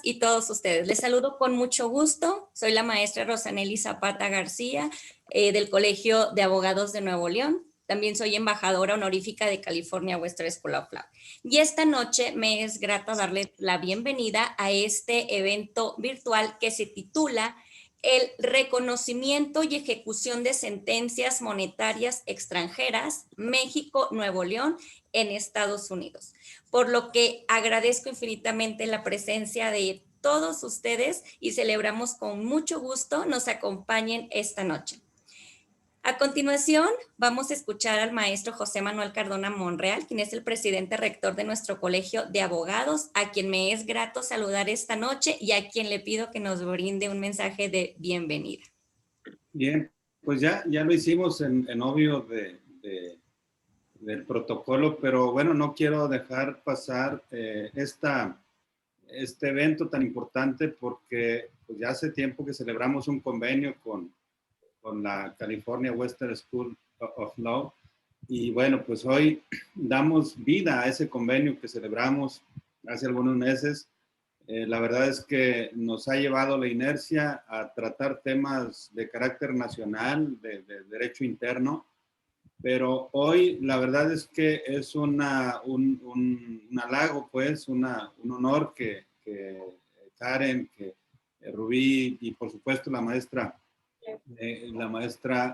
y todos ustedes. Les saludo con mucho gusto. Soy la maestra Rosanely Zapata García del Colegio de Abogados de Nuevo León. También soy embajadora honorífica de California Western School of Law. Y esta noche me es grato darle la bienvenida a este evento virtual que se titula el reconocimiento y ejecución de sentencias monetarias extranjeras, México, Nuevo León, en Estados Unidos. Por lo que agradezco infinitamente la presencia de todos ustedes y celebramos con mucho gusto nos acompañen esta noche. A continuación, vamos a escuchar al maestro José Manuel Cardona Monreal, quien es el presidente rector de nuestro Colegio de Abogados, a quien me es grato saludar esta noche y a quien le pido que nos brinde un mensaje de bienvenida. Bien, pues ya lo hicimos en obvio del protocolo, pero bueno, no quiero dejar pasar este evento tan importante porque pues ya hace tiempo que celebramos un convenio con la California Western School of Law y bueno, pues hoy damos vida a ese convenio que celebramos hace algunos meses. La verdad es que nos ha llevado la inercia a tratar temas de carácter nacional, de derecho interno, pero hoy la verdad es que es un halago, pues, un honor que Karen, que Rubí y por supuesto la maestra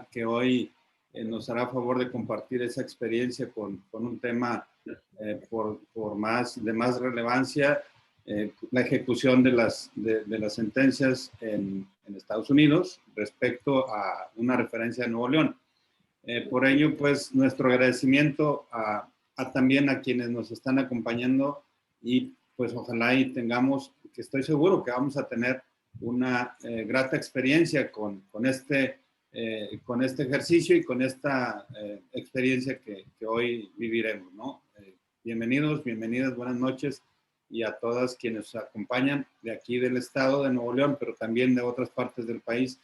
que hoy nos hará favor de compartir esa experiencia con un tema de más relevancia, la ejecución de las sentencias en Estados Unidos respecto a una referencia de Nuevo León. Por ello, pues, nuestro agradecimiento también a quienes nos están acompañando y pues ojalá y tengamos, que estoy seguro que vamos a tener una grata experiencia con este ejercicio y con esta experiencia que hoy viviremos, ¿no? Bienvenidos, bienvenidas, buenas noches y a todas quienes nos acompañan de aquí del estado de Nuevo León, pero también de otras partes del país.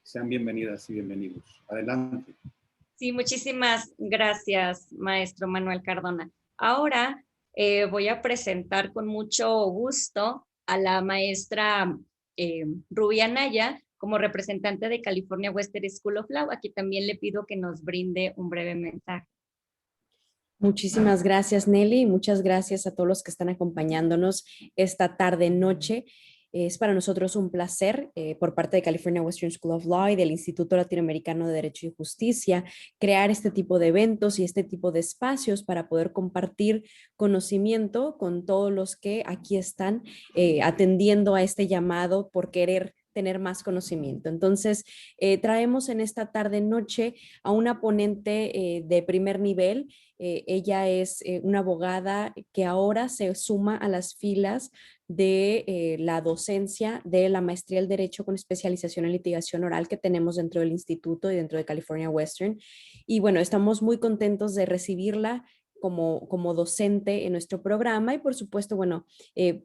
Sean bienvenidas y bienvenidos. Adelante. Sí, muchísimas gracias, maestro Manuel Cardona. Ahora voy a presentar con mucho gusto a la maestra Rubí Anaya como representante de California Western School of Law. Aquí también le pido que nos brinde un breve mensaje. Muchísimas gracias, Nelly. Muchas gracias a todos los que están acompañándonos esta tarde-noche. Es para nosotros un placer, por parte de California Western School of Law y del Instituto Latinoamericano de Derecho y Justicia, crear este tipo de eventos y este tipo de espacios para poder compartir conocimiento con todos los que aquí están atendiendo a este llamado por querer tener más conocimiento. Entonces, traemos en esta tarde-noche a una ponente de primer nivel. Ella es una abogada que ahora se suma a las filas de la docencia de la maestría del Derecho con especialización en litigación oral que tenemos dentro del instituto y dentro de California Western. Y bueno, estamos muy contentos de recibirla como docente en nuestro programa y por supuesto, bueno,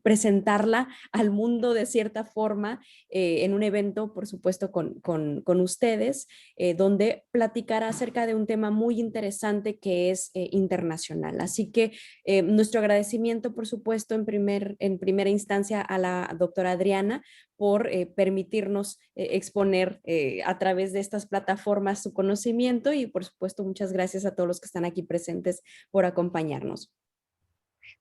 presentarla al mundo de cierta forma en un evento, por supuesto, con ustedes, donde platicará acerca de un tema muy interesante que es internacional. Así que nuestro agradecimiento, por supuesto, en primera instancia a la doctora Adriana por permitirnos exponer a través de estas plataformas su conocimiento y, por supuesto, muchas gracias a todos los que están aquí presentes por acompañarnos.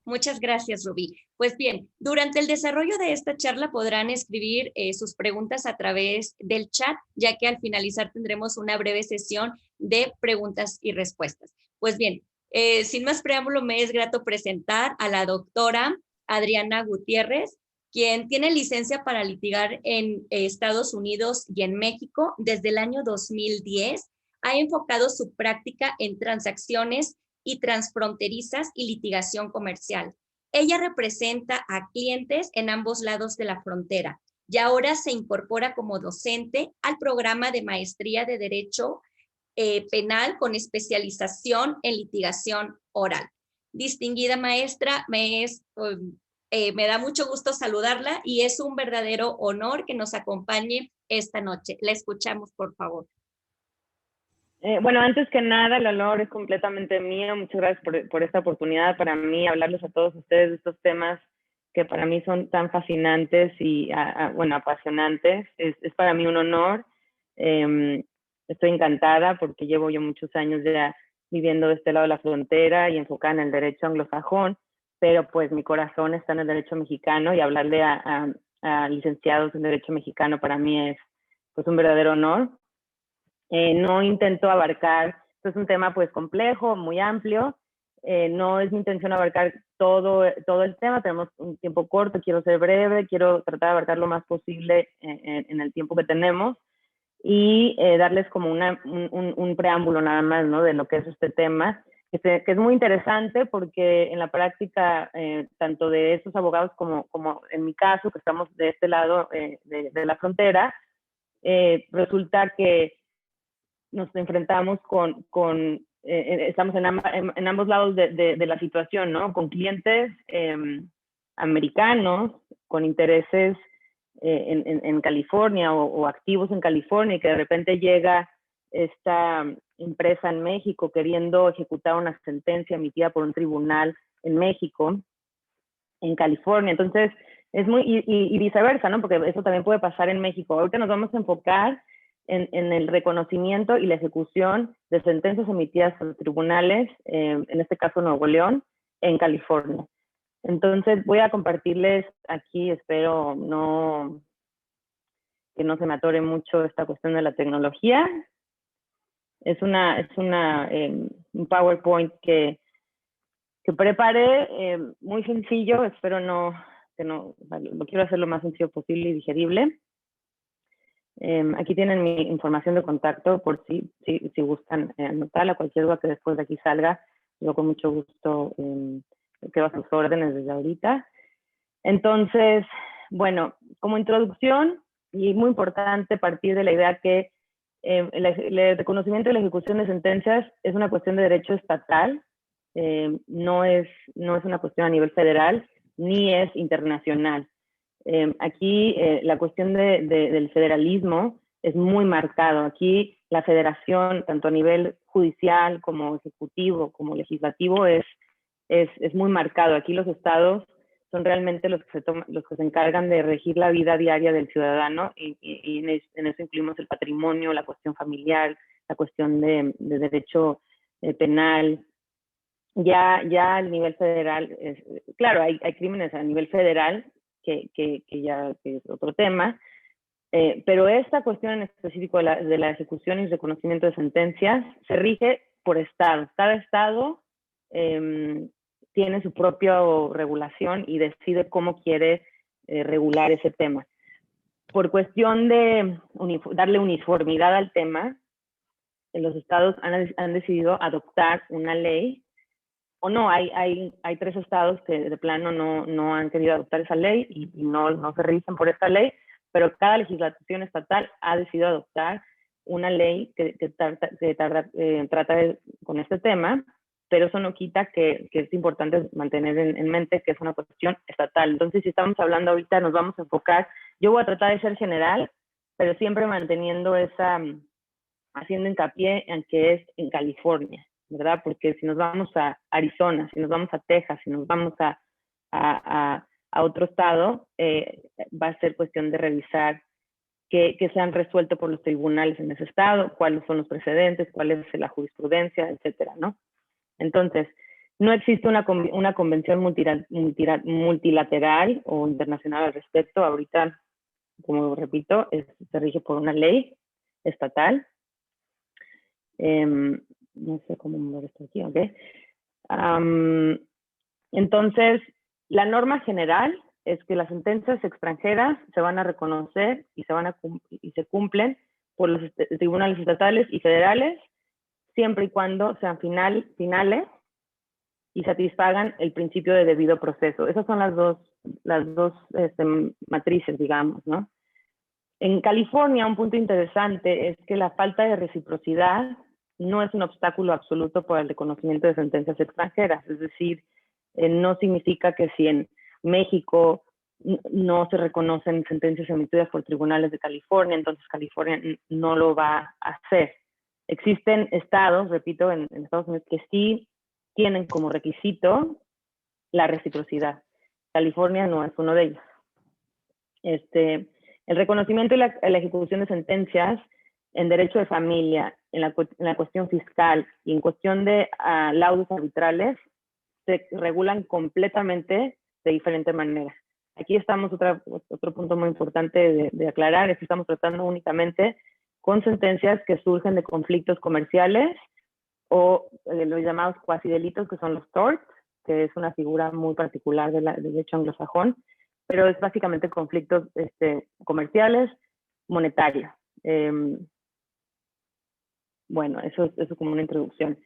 Muchas gracias, Rubí. Pues bien, durante el desarrollo de esta charla podrán escribir sus preguntas a través del chat, ya que al finalizar tendremos una breve sesión de preguntas y respuestas. Pues bien, sin más preámbulo, me es grato presentar a la doctora Adriana Gutiérrez, quien tiene licencia para litigar en Estados Unidos y en México desde el año 2010. Ha enfocado su práctica en transacciones y transfronterizas y litigación comercial. Ella representa a clientes en ambos lados de la frontera y ahora se incorpora como docente al programa de maestría de Derecho Penal con especialización en litigación oral. Distinguida maestra, me da mucho gusto saludarla y es un verdadero honor que nos acompañe esta noche. La escuchamos, por favor. Bueno, antes que nada, el honor es completamente mío. Muchas gracias por esta oportunidad para mí, hablarles a todos ustedes de estos temas que para mí son tan fascinantes y, bueno, apasionantes. Es para mí un honor. Estoy encantada porque llevo yo muchos años ya viviendo de este lado de la frontera y enfocada en el derecho anglosajón, pero pues mi corazón está en el derecho mexicano y hablarle a licenciados en derecho mexicano para mí es pues un verdadero honor. No intento abarcar, esto es un tema pues complejo, muy amplio, no es mi intención abarcar todo el tema, tenemos un tiempo corto, quiero ser breve, quiero tratar de abarcar lo más posible en el tiempo que tenemos y darles como un preámbulo nada más, ¿no? De lo que es este tema, que es muy interesante porque en la práctica, tanto de estos abogados como en mi caso, que estamos de este lado de la frontera, resulta que nos enfrentamos estamos en ambos lados de la situación, ¿no? Con clientes americanos, con intereses en California o activos en California, y que de repente llega esta empresa en México queriendo ejecutar una sentencia emitida por un tribunal en México, en California. Entonces, es muy, y viceversa, ¿no? Porque eso también puede pasar en México. Ahorita nos vamos a enfocar en el reconocimiento y la ejecución de sentencias emitidas por tribunales, en este caso Nuevo León, en California. Entonces voy a compartirles aquí, espero que no se me atore mucho esta cuestión de la tecnología. Es un PowerPoint que preparé, muy sencillo, espero lo quiero hacer lo más sencillo posible y digerible. Aquí tienen mi información de contacto por si gustan anotarla, cualquier duda que después de aquí salga, yo con mucho gusto quedo a sus órdenes desde ahorita. Entonces, bueno, como introducción, y muy importante partir de la idea que el reconocimiento y la ejecución de sentencias es una cuestión de derecho estatal, no es una cuestión a nivel federal, ni es internacional. Aquí la cuestión del federalismo es muy marcado. Aquí la federación, tanto a nivel judicial como ejecutivo, como legislativo, es muy marcado. Aquí los estados son realmente los que se encargan de regir la vida diaria del ciudadano y en eso incluimos el patrimonio, la cuestión familiar, la cuestión de derecho penal. Ya a nivel federal, claro, hay crímenes a nivel federal que es otro tema, pero esta cuestión en específico de la ejecución y reconocimiento de sentencias se rige por estados. Cada estado tiene su propia regulación y decide cómo quiere regular ese tema. Por cuestión de darle uniformidad al tema, los estados han decidido adoptar una ley, o no, hay 3 estados que de plano no han querido adoptar esa ley y no se rigen por esta ley, pero cada legislación estatal ha decidido adoptar una ley que trata con este tema, pero eso no quita que es importante mantener en mente que es una cuestión estatal. Entonces, si estamos hablando ahorita, nos vamos a enfocar, yo voy a tratar de ser general, pero siempre manteniendo haciendo hincapié en que es en California, ¿verdad? Porque si nos vamos a Arizona, si nos vamos a Texas, si nos vamos a otro estado, va a ser cuestión de revisar que se han resuelto por los tribunales en ese estado, cuáles son los precedentes, cuál es la jurisprudencia, etcétera, ¿no? Entonces, no existe una convención multilateral o internacional al respecto. Ahorita, como repito, se rige por una ley estatal. No sé cómo mover esto aquí, ¿ok? Entonces, la norma general es que las sentencias extranjeras se van a reconocer y se cumplen por los tribunales estatales y federales, siempre y cuando sean finales y satisfagan el principio de debido proceso. Esas son las dos matrices, digamos, ¿no? En California, un punto interesante es que la falta de reciprocidad no es un obstáculo absoluto para el reconocimiento de sentencias extranjeras. Es decir, no significa que si en México no se reconocen sentencias emitidas por tribunales de California, entonces California no lo va a hacer. Existen estados, repito, en Estados Unidos que sí tienen como requisito la reciprocidad. California no es uno de ellos. El reconocimiento y la ejecución de sentencias en derecho de familia, en la cuestión fiscal y en cuestión de laudos arbitrales se regulan completamente de diferente manera. Aquí estamos, otro punto muy importante de aclarar, es que estamos tratando únicamente con sentencias que surgen de conflictos comerciales o de los llamados cuasidelitos, que son los torts, que es una figura muy particular del derecho anglosajón, pero es básicamente conflictos comerciales, monetarios. Bueno, eso es como una introducción.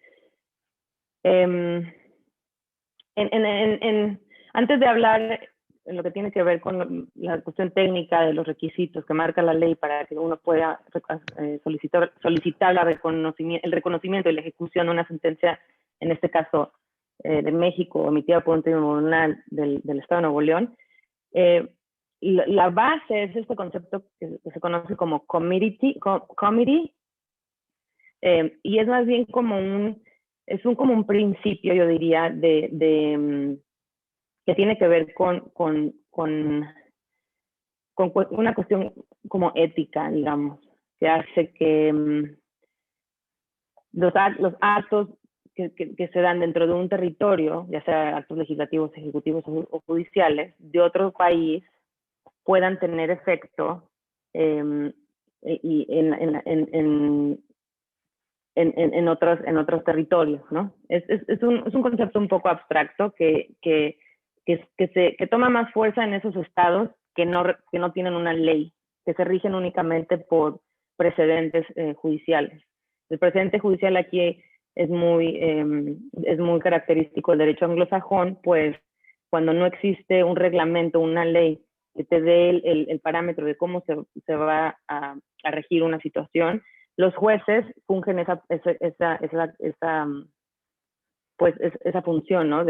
Antes de hablar en lo que tiene que ver con la cuestión técnica de los requisitos que marca la ley para que uno pueda solicitar el reconocimiento y la ejecución de una sentencia, en este caso de México, emitida por un tribunal del Estado de Nuevo León, la base es este concepto que se conoce como committee, y es más bien como un principio, yo diría, que tiene que ver con una cuestión como ética, digamos, que hace que los actos que se dan dentro de un territorio, ya sea actos legislativos, ejecutivos o judiciales, de otro país, puedan tener efecto y en otros territorios, ¿no? Es un concepto un poco abstracto que toma más fuerza en esos estados que no tienen una ley, que se rigen únicamente por precedentes judiciales. El precedente judicial aquí es muy característico del derecho anglosajón, pues cuando no existe un reglamento, una ley que te dé el parámetro de cómo se va a regir una situación, los jueces fungen esa función, ¿no?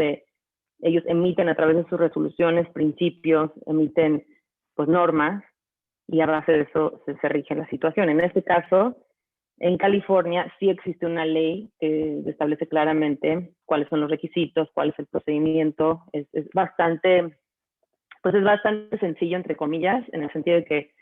Ellos emiten a través de sus resoluciones principios, emiten pues normas, y a base de eso se rige la situación. En este caso, en California sí existe una ley que establece claramente cuáles son los requisitos, cuál es el procedimiento. Es bastante sencillo, entre comillas, en el sentido de que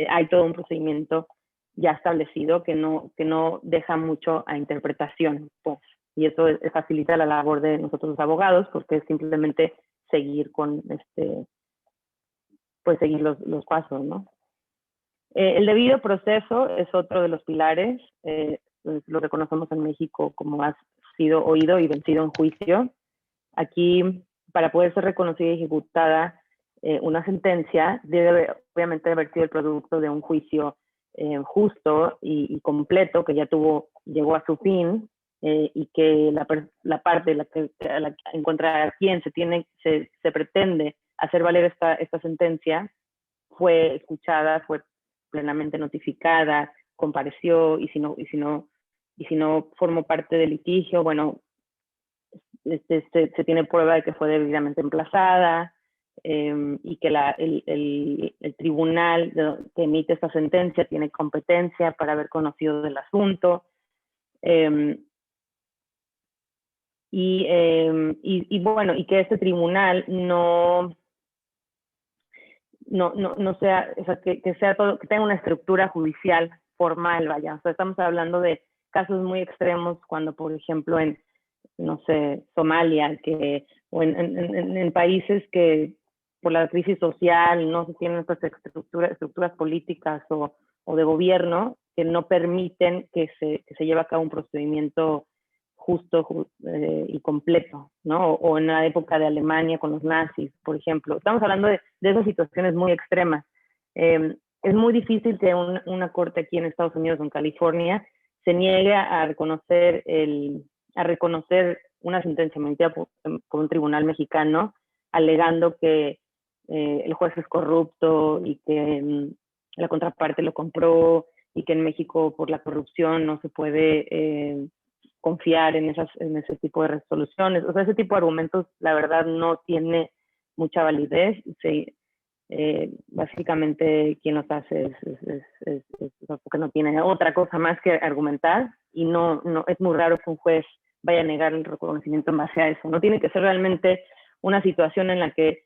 hay todo un procedimiento ya establecido que no deja mucho a interpretación, pues. Y eso facilita la labor de nosotros los abogados, porque es simplemente seguir seguir los pasos, ¿no? El debido proceso es otro de los pilares, lo reconocemos en México como ha sido oído y vencido en juicio. Aquí, para poder ser reconocida y ejecutada una sentencia, debe obviamente haber sido el producto de un juicio justo y completo, que ya llegó a su fin, y que la parte en contra de quien se pretende hacer valer esta sentencia fue escuchada, fue plenamente notificada, compareció, y si no formó parte del litigio, bueno, se tiene prueba de que fue debidamente emplazada, y que el tribunal que emite esta sentencia tiene competencia para haber conocido del asunto, y que este tribunal no sea, o sea, que sea todo, que tenga una estructura judicial formal, vaya. O sea, estamos hablando de casos muy extremos cuando, por ejemplo, en, no sé, Somalia, o en países que por la crisis social no se tienen estas estructuras políticas o de gobierno que no permiten que se lleve a cabo un procedimiento justo y completo, ¿no? O en la época de Alemania con los nazis, por ejemplo. Estamos hablando de esas situaciones muy extremas. Es muy difícil que una corte aquí en Estados Unidos o en California se niegue a reconocer una sentencia emitida por un tribunal mexicano, alegando que el juez es corrupto y que la contraparte lo compró, y que en México por la corrupción no se puede confiar en ese tipo de resoluciones. O sea, ese tipo de argumentos, la verdad, no tiene mucha validez. Básicamente, quien los hace es porque no tiene otra cosa más que argumentar, y no es muy raro que un juez vaya a negar el reconocimiento en base a eso. No tiene que ser realmente una situación en la que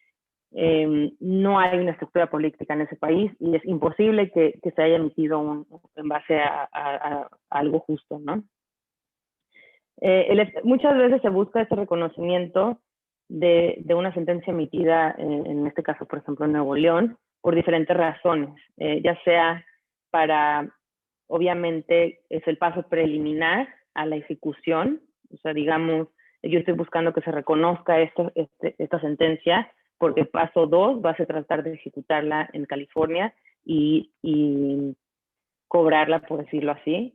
no hay una estructura política en ese país y es imposible que se haya emitido en base a algo justo, ¿no? Muchas veces se busca ese reconocimiento de una sentencia emitida, en este caso, por ejemplo, en Nuevo León, por diferentes razones, ya sea para, obviamente, es el paso preliminar a la ejecución, o sea, digamos, yo estoy buscando que se reconozca esta sentencia, porque paso 2 va a ser tratar de ejecutarla en California y cobrarla, por decirlo así.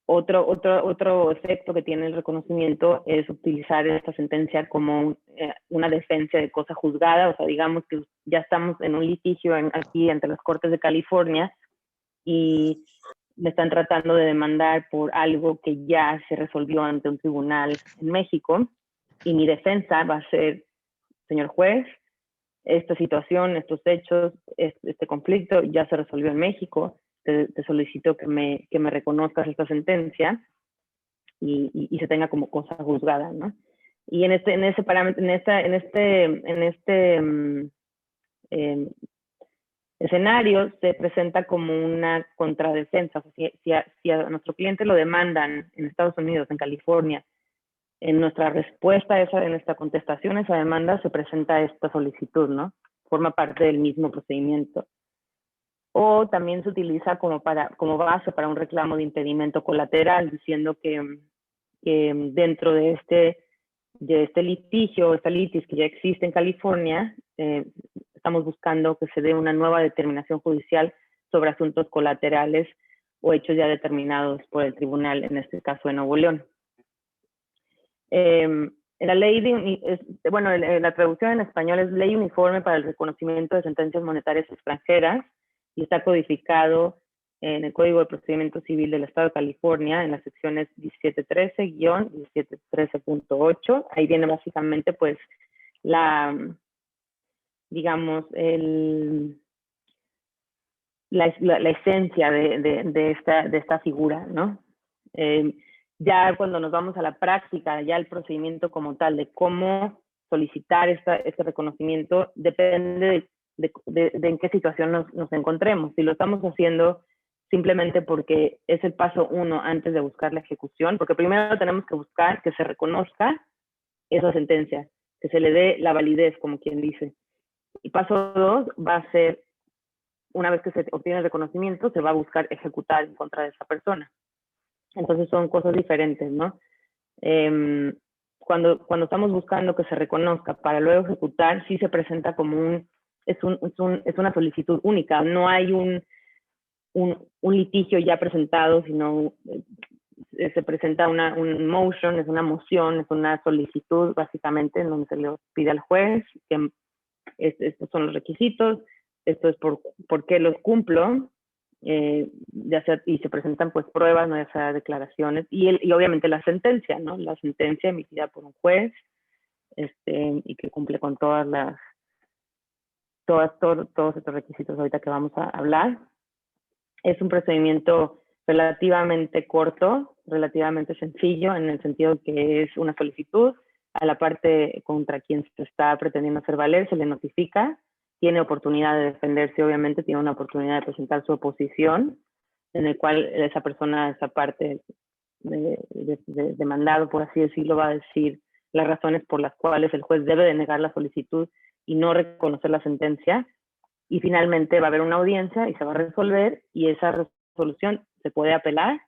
Otro efecto que tiene el reconocimiento es utilizar esta sentencia como una defensa de cosa juzgada, o sea, digamos que ya estamos en un litigio aquí entre las Cortes de California y me están tratando de demandar por algo que ya se resolvió ante un tribunal en México, y mi defensa va a ser, señor juez, esta situación, estos hechos, este conflicto ya se resolvió en México, te solicito que me reconozcas esta sentencia y se tenga como cosa juzgada, ¿no? Y en ese parámetro, en este escenario se presenta como una contradefensa. O sea, si a nuestro cliente lo demandan en Estados Unidos, en California, en nuestra respuesta en nuestra contestación a esa demanda se presenta esta solicitud, ¿no? Forma parte del mismo procedimiento. O también se utiliza como base para un reclamo de impedimento colateral, diciendo que dentro de este litigio, esta litis que ya existe en California, estamos buscando que se dé una nueva determinación judicial sobre asuntos colaterales o hechos ya determinados por el tribunal, en este caso de Nuevo León. La ley la traducción en español es Ley Uniforme para el Reconocimiento de Sentencias Monetarias Extranjeras y está codificado en el Código de Procedimiento Civil del Estado de California en las secciones 1713-1713.8. Ahí viene básicamente pues digamos, la esencia de esta figura, ¿no? Ya cuando nos vamos a la práctica, ya el procedimiento como tal de cómo solicitar este reconocimiento depende de en qué situación nos encontremos. Si lo estamos haciendo simplemente porque es el paso 1 antes de buscar la ejecución, porque primero tenemos que buscar que se reconozca esa sentencia, que se le dé la validez, como quien dice. Y paso 2 va a ser, una vez que se obtiene el reconocimiento, se va a buscar ejecutar en contra de esa persona. Entonces son cosas diferentes, ¿no? Cuando estamos buscando que se reconozca para luego ejecutar, sí se presenta como es una solicitud única. No hay un litigio ya presentado, sino se presenta un motion, es una moción, es una solicitud básicamente en donde se le pide al juez que estos son los requisitos, esto es por qué los cumplo, ya sea, y se presentan pues pruebas, no ya sea declaraciones, y obviamente la sentencia, ¿no? La sentencia emitida por un juez, y que cumple con todos estos requisitos ahorita que vamos a hablar. Es un procedimiento relativamente corto, relativamente sencillo, en el sentido que es una solicitud. A la parte contra quien se está pretendiendo hacer valer se le notifica, tiene oportunidad de defenderse, obviamente, tiene una oportunidad de presentar su oposición, en el cual esa persona, esa parte demandado, por así decirlo, va a decir las razones por las cuales el juez debe denegar la solicitud y no reconocer la sentencia, y finalmente va a haber una audiencia y se va a resolver, y esa resolución se puede apelar.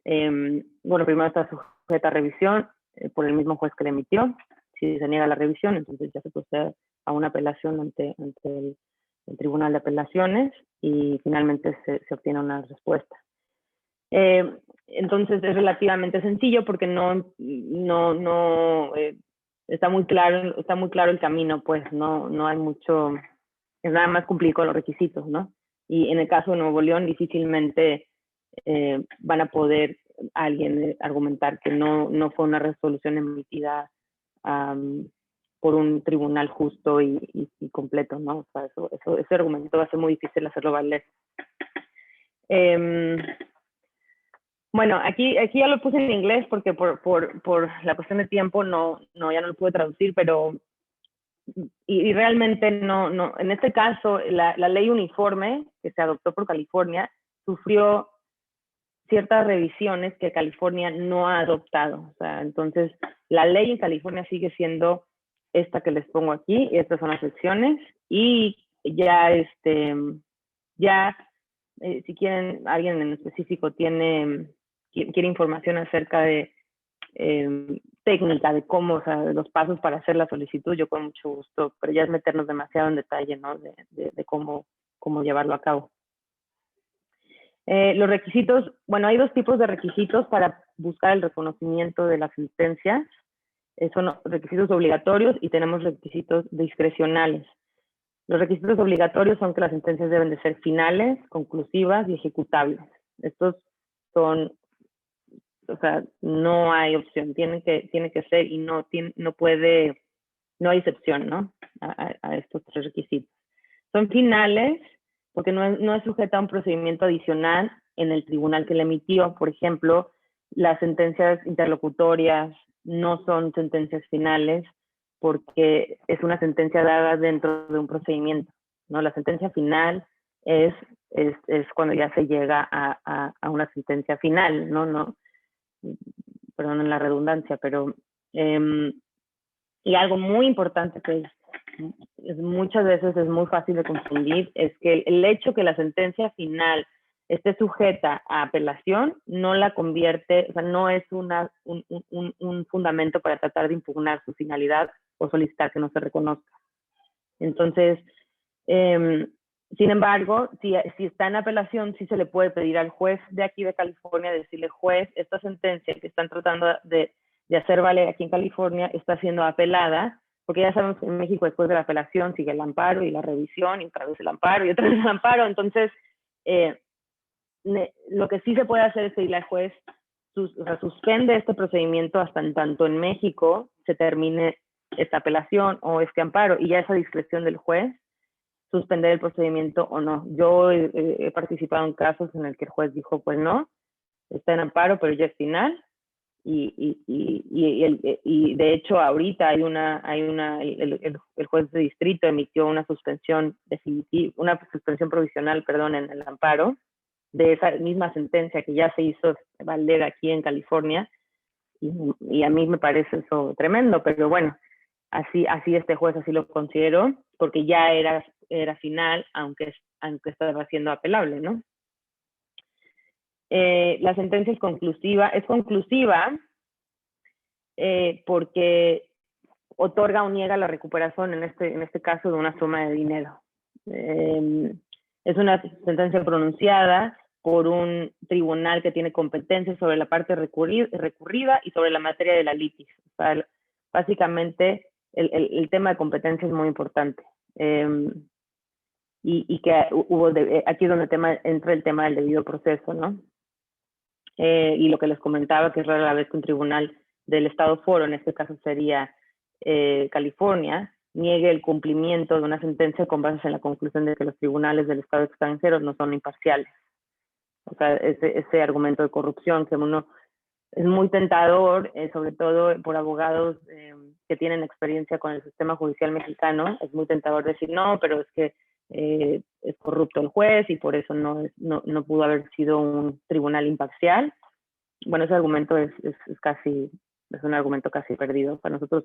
Bueno, primero está sujeta a revisión por el mismo juez que la emitió. Si se niega la revisión, entonces ya se procede a una apelación ante el Tribunal de Apelaciones y finalmente se obtiene una respuesta. Entonces es relativamente sencillo porque está muy claro el camino, pues no hay mucho, es nada más cumplir con los requisitos, ¿no? Y en el caso de Nuevo León difícilmente van a poder alguien argumentar que no fue una resolución emitida por un tribunal justo y completo, ¿no? O sea, ese argumento va a ser muy difícil hacerlo valer. Bueno, aquí ya lo puse en inglés porque por la cuestión de tiempo ya no lo pude traducir, pero y realmente no, en este caso, la ley uniforme que se adoptó por California sufrió ciertas revisiones que California no ha adoptado. O sea, entonces, la ley en California sigue siendo esta que les pongo aquí, y estas son las secciones, y ya, si quieren, alguien en específico quiere información acerca de técnica, de cómo, o sea, de los pasos para hacer la solicitud, yo con mucho gusto, pero ya es meternos demasiado en detalle, ¿no? De cómo llevarlo a cabo. Los requisitos, bueno, hay dos tipos de requisitos para buscar el reconocimiento de las sentencias. Son requisitos obligatorios y tenemos requisitos discrecionales. Los requisitos obligatorios son que las sentencias deben de ser finales, conclusivas y ejecutables. Estos son, o sea, no hay opción, tiene que ser y no hay excepción, ¿no? A estos tres requisitos. Son finales porque no es sujeta a un procedimiento adicional en el tribunal que le emitió. Por ejemplo, las sentencias interlocutorias no son sentencias finales porque es una sentencia dada dentro de un procedimiento, ¿no? La sentencia final es cuando ya se llega a una sentencia final, ¿no? Perdón la redundancia, pero y algo muy importante que muchas veces es muy fácil de confundir, es que el hecho que la sentencia final esté sujeta a apelación no la convierte, o sea, no es un fundamento para tratar de impugnar su finalidad o solicitar que no se reconozca. Entonces, sin embargo, si está en apelación, sí se le puede pedir al juez de aquí de California, decirle, juez, esta sentencia que están tratando de hacer valer aquí en California está siendo apelada, porque ya sabemos que en México después de la apelación sigue el amparo y la revisión y otra vez el amparo y otra vez el amparo. Entonces, lo que sí se puede hacer es pedirle al juez, suspende este procedimiento hasta en tanto en México se termine esta apelación o este amparo, y ya esa discreción del juez suspender el procedimiento o no. Yo he participado en casos en el que el juez dijo, pues no, está en amparo, pero ya es final. Y de hecho ahorita el juez de distrito emitió una suspensión definitiva, una suspensión provisional, perdón, en el amparo de esa misma sentencia que ya se hizo valer aquí en California, y a mí me parece eso tremendo, pero bueno, así este juez así lo consideró, porque ya era final, aunque estaba siendo apelable, ¿no? La sentencia es conclusiva porque otorga o niega la recuperación, en este caso, de una suma de dinero. Es una sentencia pronunciada por un tribunal que tiene competencia sobre la parte recurrida y sobre la materia de la litis. O sea, básicamente, el tema de competencia es muy importante. Y que aquí es donde entra el tema del debido proceso, ¿no? Y lo que les comentaba, que es rara la vez que un tribunal del estado foro, en este caso sería California, niegue el cumplimiento de una sentencia con base en la conclusión de que los tribunales del estado extranjero no son imparciales. O sea, ese argumento de corrupción que uno es muy tentador, sobre todo por abogados que tienen experiencia con el sistema judicial mexicano, es muy tentador decir, no, pero es que es corrupto el juez y por eso no pudo haber sido un tribunal imparcial. Bueno, ese argumento es un argumento casi perdido. Para nosotros,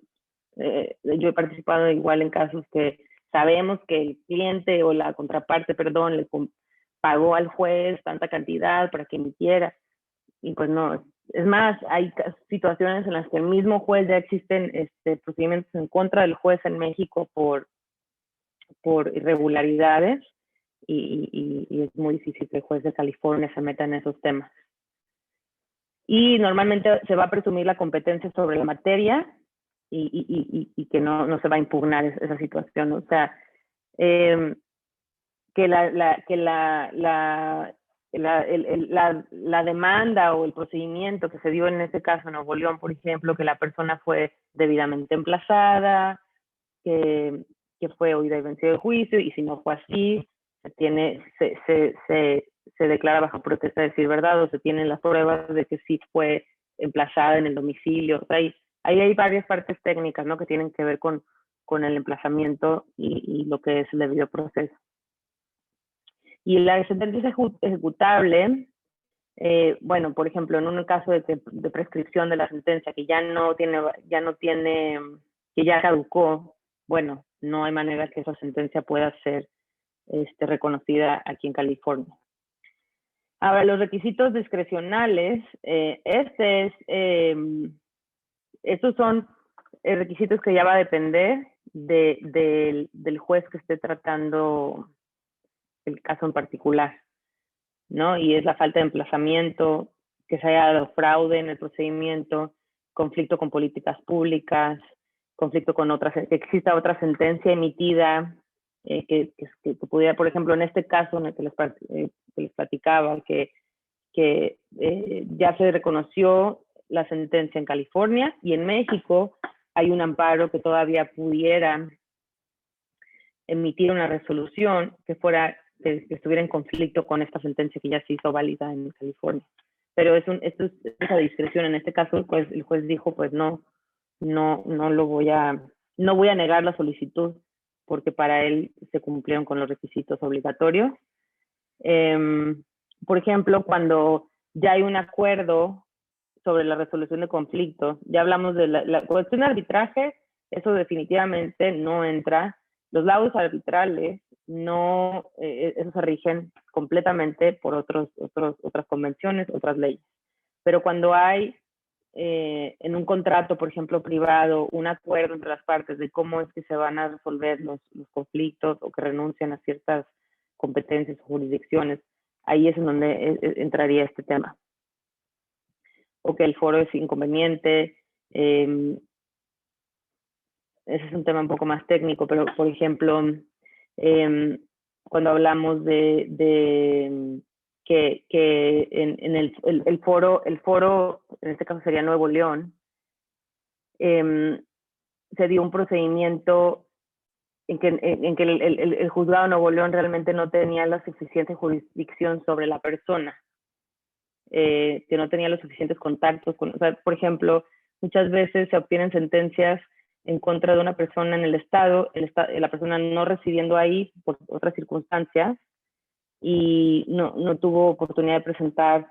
yo he participado igual en casos que sabemos que el cliente o la contraparte, perdón, le pagó al juez tanta cantidad para que emitiera, y pues no. Es más, hay situaciones en las que el mismo juez, ya existen procedimientos en contra del juez en México por irregularidades, y es muy difícil que el juez de California se meta en esos temas. Y normalmente se va a presumir la competencia sobre la materia y que no se va a impugnar esa situación. O sea, que la demanda o el procedimiento que se dio en este caso en Nuevo León, por ejemplo, que la persona fue debidamente emplazada, que fue oída y vencido el juicio, y si no fue así, se declara bajo protesta de decir verdad, o se tienen las pruebas de que sí fue emplazada en el domicilio. O sea, ahí hay varias partes técnicas, ¿no?, que tienen que ver con con el emplazamiento y lo que es el debido proceso. Y la sentencia es ejecutable, bueno, por ejemplo, en un caso de prescripción de la sentencia que que ya caducó, bueno, no hay manera que esa sentencia pueda ser reconocida aquí en California. Ahora, los requisitos discrecionales, estos son requisitos que ya va a depender del juez que esté tratando el caso en particular, ¿no? Y es la falta de emplazamiento, que se haya dado fraude en el procedimiento, conflicto con políticas públicas, conflicto con que exista otra sentencia emitida, que pudiera, por ejemplo, en este caso en el que les platicaba, que ya se reconoció la sentencia en California y en México hay un amparo que todavía pudiera emitir una resolución que estuviera en conflicto con esta sentencia que ya se hizo válida en California. Pero esto es esa discreción. En este caso, el juez dijo, pues no voy a negar la solicitud porque para él se cumplieron con los requisitos obligatorios. Por ejemplo, cuando ya hay un acuerdo sobre la resolución de conflictos, ya hablamos de la cuestión de arbitraje, eso definitivamente no entra. Los laudos arbitrales no, esos se rigen completamente por otras convenciones, otras leyes. Pero cuando hay en un contrato, por ejemplo, privado, un acuerdo entre las partes de cómo es que se van a resolver los conflictos o que renuncian a ciertas competencias o jurisdicciones, ahí es en donde entraría este tema. O que el foro es inconveniente. Ese es un tema un poco más técnico, pero por ejemplo, cuando hablamos de que en el foro, en este caso sería Nuevo León, se dio un procedimiento en que el juzgado de Nuevo León realmente no tenía la suficiente jurisdicción sobre la persona, que no tenía los suficientes contactos. O sea, por ejemplo, muchas veces se obtienen sentencias en contra de una persona en el estado, la persona no residiendo ahí por otras circunstancias, y no tuvo oportunidad de presentar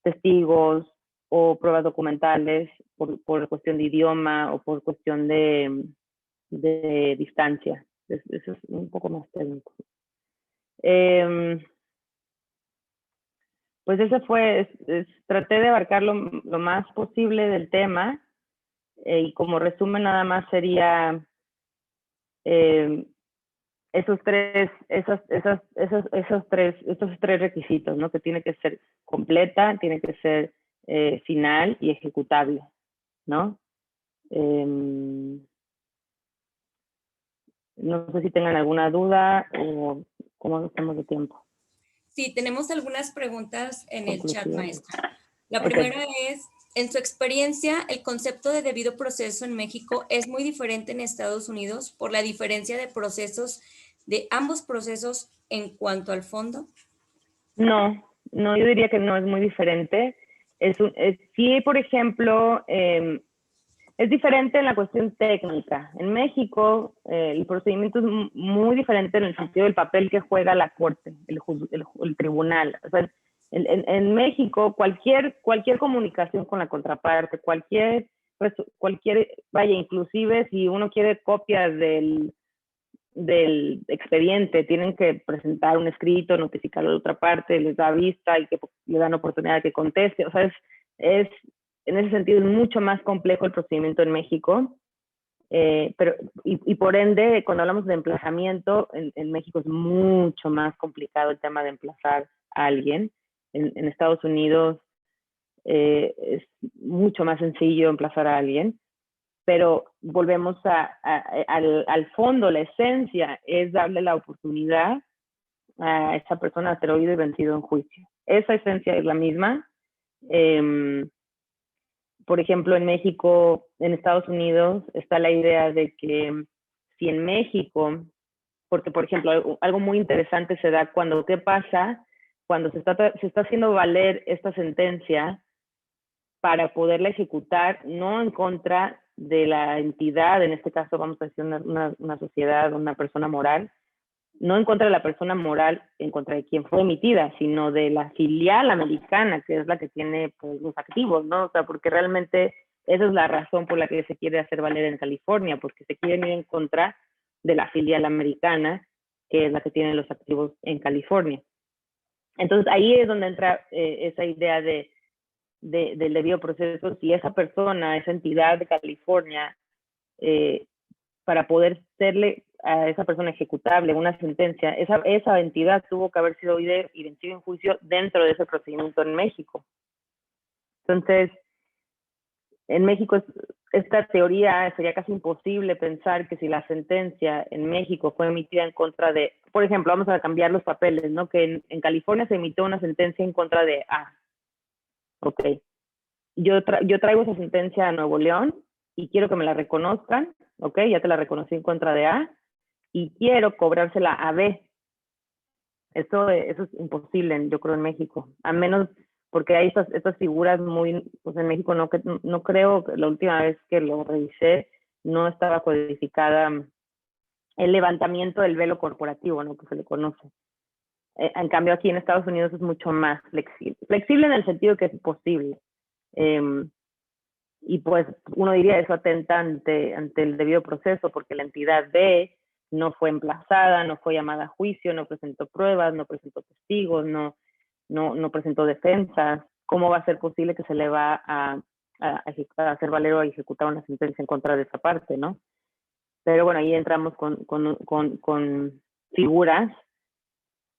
testigos o pruebas documentales por cuestión de idioma o por cuestión de distancia. Eso es un poco más técnico. Pues ese fue, traté de abarcar lo más posible del tema, y como resumen nada más sería estos tres requisitos, ¿no? Que tiene que ser completa, tiene que ser final y ejecutable, ¿no? No sé si tengan alguna duda o cómo estamos de tiempo. Sí, tenemos algunas preguntas en el chat, maestra. La Okay. primera es, en su experiencia, ¿el concepto de debido proceso en México es muy diferente en Estados Unidos por la diferencia de procesos de ambos procesos en cuanto al fondo? No, yo diría que no es muy diferente. Sí, por ejemplo, es diferente en la cuestión técnica. En México, el procedimiento es muy diferente en el sentido del papel que juega la corte, el tribunal. O sea, en México, cualquier comunicación con la contraparte, vaya, inclusive si uno quiere copias del expediente, tienen que presentar un escrito, notificarlo a la otra parte, les da vista y que le dan oportunidad de que conteste. O sea, en ese sentido es mucho más complejo el procedimiento en México, pero por ende, cuando hablamos de emplazamiento, en México es mucho más complicado el tema de emplazar a alguien. En Estados Unidos es mucho más sencillo emplazar a alguien, pero volvemos al fondo, la esencia es darle la oportunidad a esa persona de ser oído y vencido en juicio. Esa esencia es la misma. Por ejemplo, en México, en Estados Unidos, está la idea de que si en México, porque por ejemplo, algo muy interesante se da ¿qué pasa cuando se está haciendo valer esta sentencia para poderla ejecutar, no en contra de la entidad, en este caso vamos a decir una sociedad, una persona moral, no en contra de la persona moral, en contra de quien fue emitida, sino de la filial americana, que es la que tiene pues, los activos, ¿no? O sea, porque realmente esa es la razón por la que se quiere hacer valer en California, porque se quieren ir en contra de la filial americana, que es la que tiene los activos en California. Entonces ahí es donde entra esa idea del debido proceso. Si esa persona, esa entidad de California, para poder serle a esa persona ejecutable una sentencia, esa entidad tuvo que haber sido oída y vencido en juicio dentro de ese procedimiento en México. Entonces, en México esta teoría sería casi imposible pensar que si la sentencia en México fue emitida en contra de, por ejemplo, vamos a cambiar los papeles, ¿no? Que en California se emitió una sentencia en contra de A. Ok. Yo traigo esa sentencia a Nuevo León y quiero que me la reconozcan, ok, ya te la reconocí en contra de A, y quiero cobrársela a B. Eso es imposible, yo creo, en México, a menos porque hay estas figuras muy, pues en México no creo, la última vez que lo revisé, no estaba codificada el levantamiento del velo corporativo, ¿no? Que se le conoce. En cambio, aquí en Estados Unidos es mucho más flexible. Flexible en el sentido que es posible. Y pues uno diría eso atenta ante el debido proceso, porque la entidad B no fue emplazada, no fue llamada a juicio, no presentó pruebas, no presentó testigos, no presentó defensas. ¿Cómo va a ser posible que se le va a hacer valer o a ejecutar una sentencia en contra de esa parte, no? Pero bueno, ahí entramos con figuras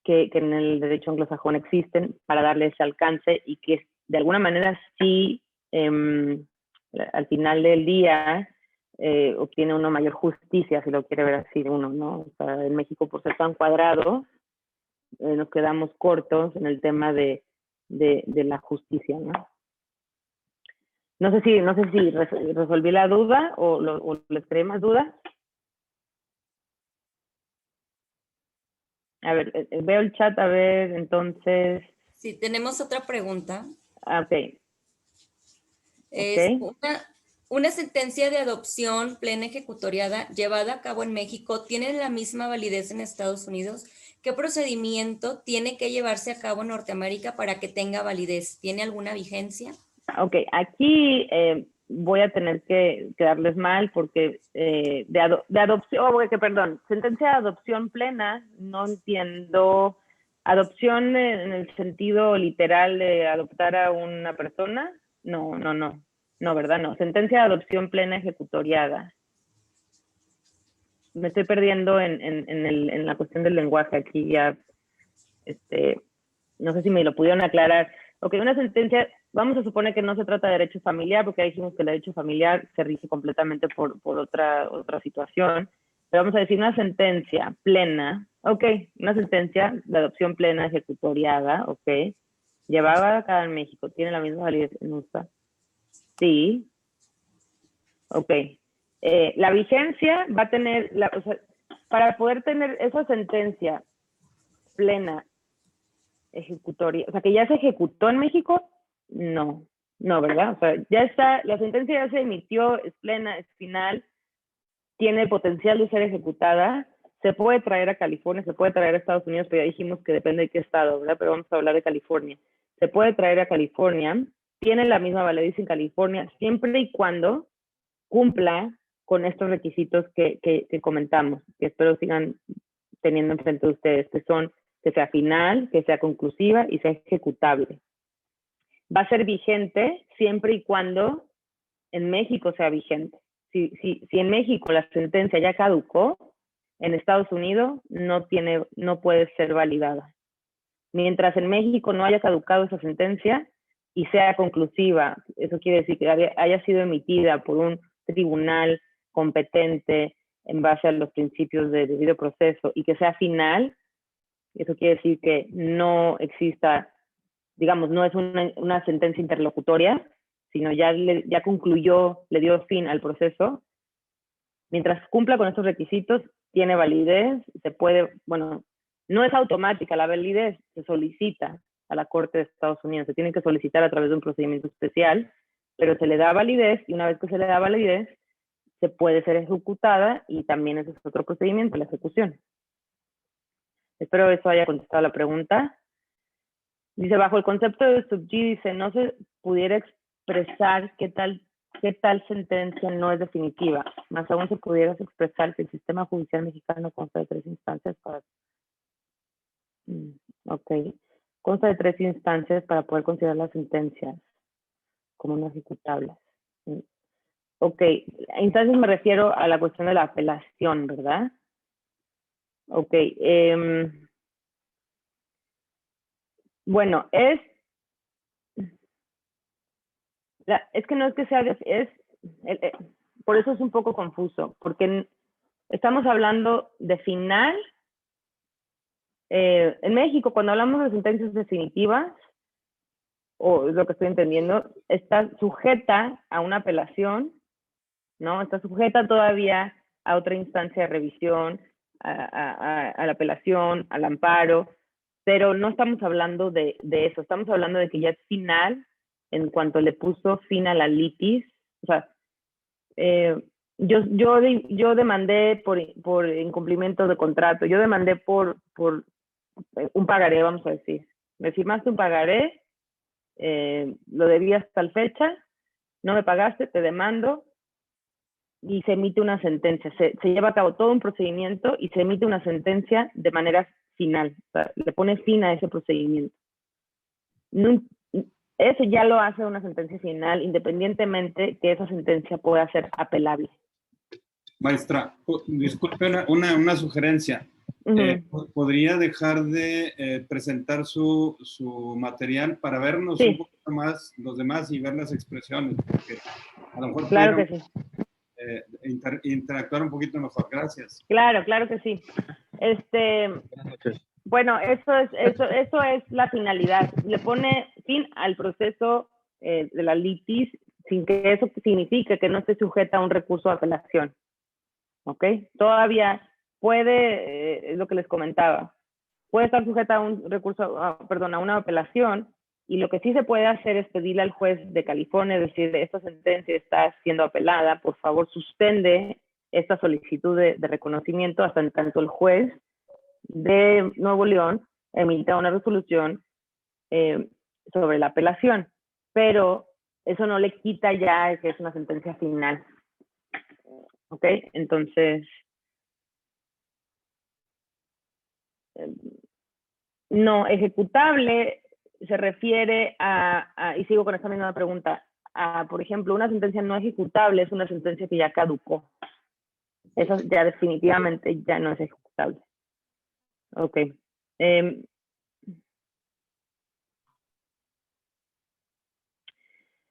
que en el derecho anglosajón existen para darle ese alcance y que de alguna manera sí, al final del día, obtiene una mayor justicia, si lo quiere ver así uno, ¿no? O sea, en México, por ser tan cuadrado, nos quedamos cortos en el tema de la justicia, ¿no? No sé si resolví la duda o les creé más dudas. A ver, veo el chat, a ver, entonces. Sí, tenemos otra pregunta. Ok. Es una sentencia de adopción plena ejecutoriada llevada a cabo en México, ¿tiene la misma validez en Estados Unidos? ¿Qué procedimiento tiene que llevarse a cabo en Norteamérica para que tenga validez? ¿Tiene alguna vigencia? Ok, aquí voy a tener que quedarles mal porque de adopción, perdón, sentencia de adopción plena, no entiendo. ¿Adopción en el sentido literal de adoptar a una persona? No, ¿verdad? No, sentencia de adopción plena ejecutoriada. Me estoy perdiendo en la cuestión del lenguaje aquí ya, no sé si me lo pudieron aclarar. Ok, una sentencia, vamos a suponer que no se trata de derecho familiar, porque ahí dijimos que el derecho familiar se rige completamente por otra situación, pero vamos a decir una sentencia plena, ok, una sentencia de adopción plena ejecutoriada, ok, llevada acá en México, ¿tiene la misma validez en USA? Sí. Ok. La vigencia va a tener, o sea, para poder tener esa sentencia plena ejecutoria, o sea, que ya se ejecutó en México, no, ¿verdad? O sea, ya está, la sentencia ya se emitió, es plena, es final, tiene potencial de ser ejecutada, se puede traer a California, se puede traer a Estados Unidos, pero ya dijimos que depende de qué estado, ¿verdad? Pero vamos a hablar de California. Se puede traer a California, tiene la misma validez en California, siempre y cuando cumpla con estos requisitos que comentamos, que espero sigan teniendo enfrente de ustedes, que son que sea final, que sea conclusiva y sea ejecutable. Va a ser vigente siempre y cuando en México sea vigente. Si en México la sentencia ya caducó, en Estados Unidos no puede ser validada. Mientras en México no haya caducado esa sentencia y sea conclusiva, eso quiere decir que haya sido emitida por un tribunal competente en base a los principios de debido proceso y que sea final, eso quiere decir que no exista, digamos, no es una sentencia interlocutoria, sino ya concluyó, le dio fin al proceso. Mientras cumpla con estos requisitos, tiene validez, se puede, bueno, no es automática la validez, se solicita a la Corte de Estados Unidos, se tiene que solicitar a través de un procedimiento especial, pero se le da validez y una vez que se le da validez, se puede ser ejecutada y también ese es otro procedimiento, la ejecución. Espero eso haya contestado la pregunta. Dice, bajo el concepto de sub G, dice, no se pudiera expresar qué tal sentencia no es definitiva, más aún se pudiera expresar que el sistema judicial mexicano consta de 3 instancias para... Ok. Consta de 3 instancias para poder considerar las sentencias como no ejecutables. Ok. Instancias me refiero a la cuestión de la apelación, ¿verdad? Ok. Bueno, es que no es que sea... por eso es un poco confuso, porque estamos hablando de final. En México, cuando hablamos de sentencias definitivas, o es lo que estoy entendiendo, está sujeta a una apelación, ¿no? Está sujeta todavía a otra instancia de revisión, a la apelación, al amparo, pero no estamos hablando de eso, estamos hablando de que ya es final en cuanto le puso fin a la litis. O sea, yo demandé por incumplimiento de contrato, yo demandé por un pagaré, vamos a decir. Me firmaste un pagaré, lo debías tal fecha, no me pagaste, te demando y se emite una sentencia. Se lleva a cabo todo un procedimiento y se emite una sentencia de manera final. O sea, le pone fin a ese procedimiento. No, eso ya lo hace una sentencia final, independientemente que esa sentencia pueda ser apelable. Maestra, disculpe una sugerencia. ¿Podría dejar de presentar su material para vernos un poquito más los demás y ver las expresiones? Porque a lo mejor claro que sí. Interactuar un poquito mejor. Gracias. Claro que sí. Bueno, eso es la finalidad. Le pone fin al proceso de la litis sin que eso signifique que no esté sujeta a un recurso de apelación. ¿Ok? Todavía puede, es lo que les comentaba, puede estar sujeta a un recurso, a una apelación, y lo que sí se puede hacer es pedirle al juez de California, decir, esta sentencia está siendo apelada, por favor suspende esta solicitud de reconocimiento hasta en tanto el juez de Nuevo León emita una resolución sobre la apelación, pero eso no le quita ya que es una sentencia final. ¿Ok? Entonces, no ejecutable se refiere y sigo con esta misma pregunta, por ejemplo, una sentencia no ejecutable es una sentencia que ya caducó. Esa ya definitivamente ya no es ejecutable. Ok.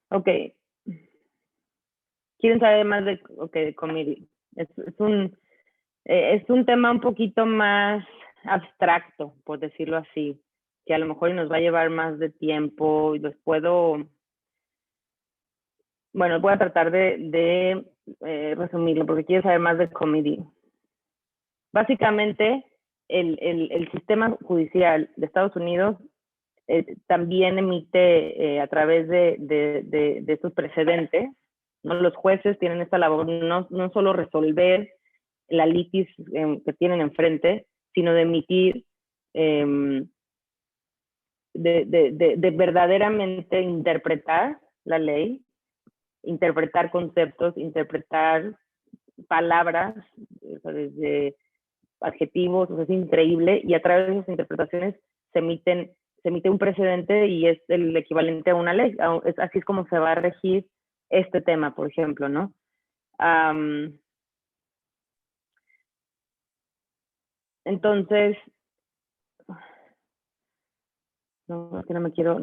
Ok. ¿Quieren saber más de comedy? Es un tema un poquito más abstracto, por decirlo así, que a lo mejor nos va a llevar más de tiempo y los puedo... Bueno, voy a tratar de resumirlo porque quiero saber más de comedy. Básicamente, el sistema judicial de Estados Unidos también emite a través de estos precedentes, ¿no? Los jueces tienen esta labor no solo resolver la litis que tienen enfrente, sino de emitir, de verdaderamente interpretar la ley, interpretar conceptos, interpretar palabras, o sea, desde adjetivos, o sea, es increíble, y a través de esas interpretaciones se emite un precedente y es el equivalente a una ley. Así es como se va a regir este tema, por ejemplo, ¿no? Entonces, no me quiero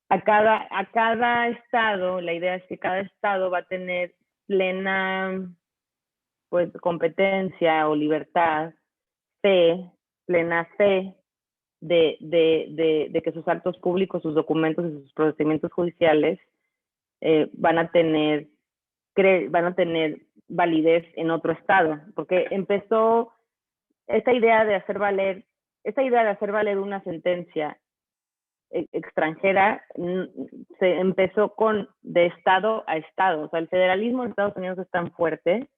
a cada estado, la idea es que cada estado va a tener plena, pues, competencia o libertad, plena fe de que sus actos públicos, sus documentos y sus procedimientos judiciales van a tener validez en otro estado, porque empezó esta idea de hacer valer una sentencia extranjera se empezó de estado a estado. O sea, el federalismo en Estados Unidos es tan fuerte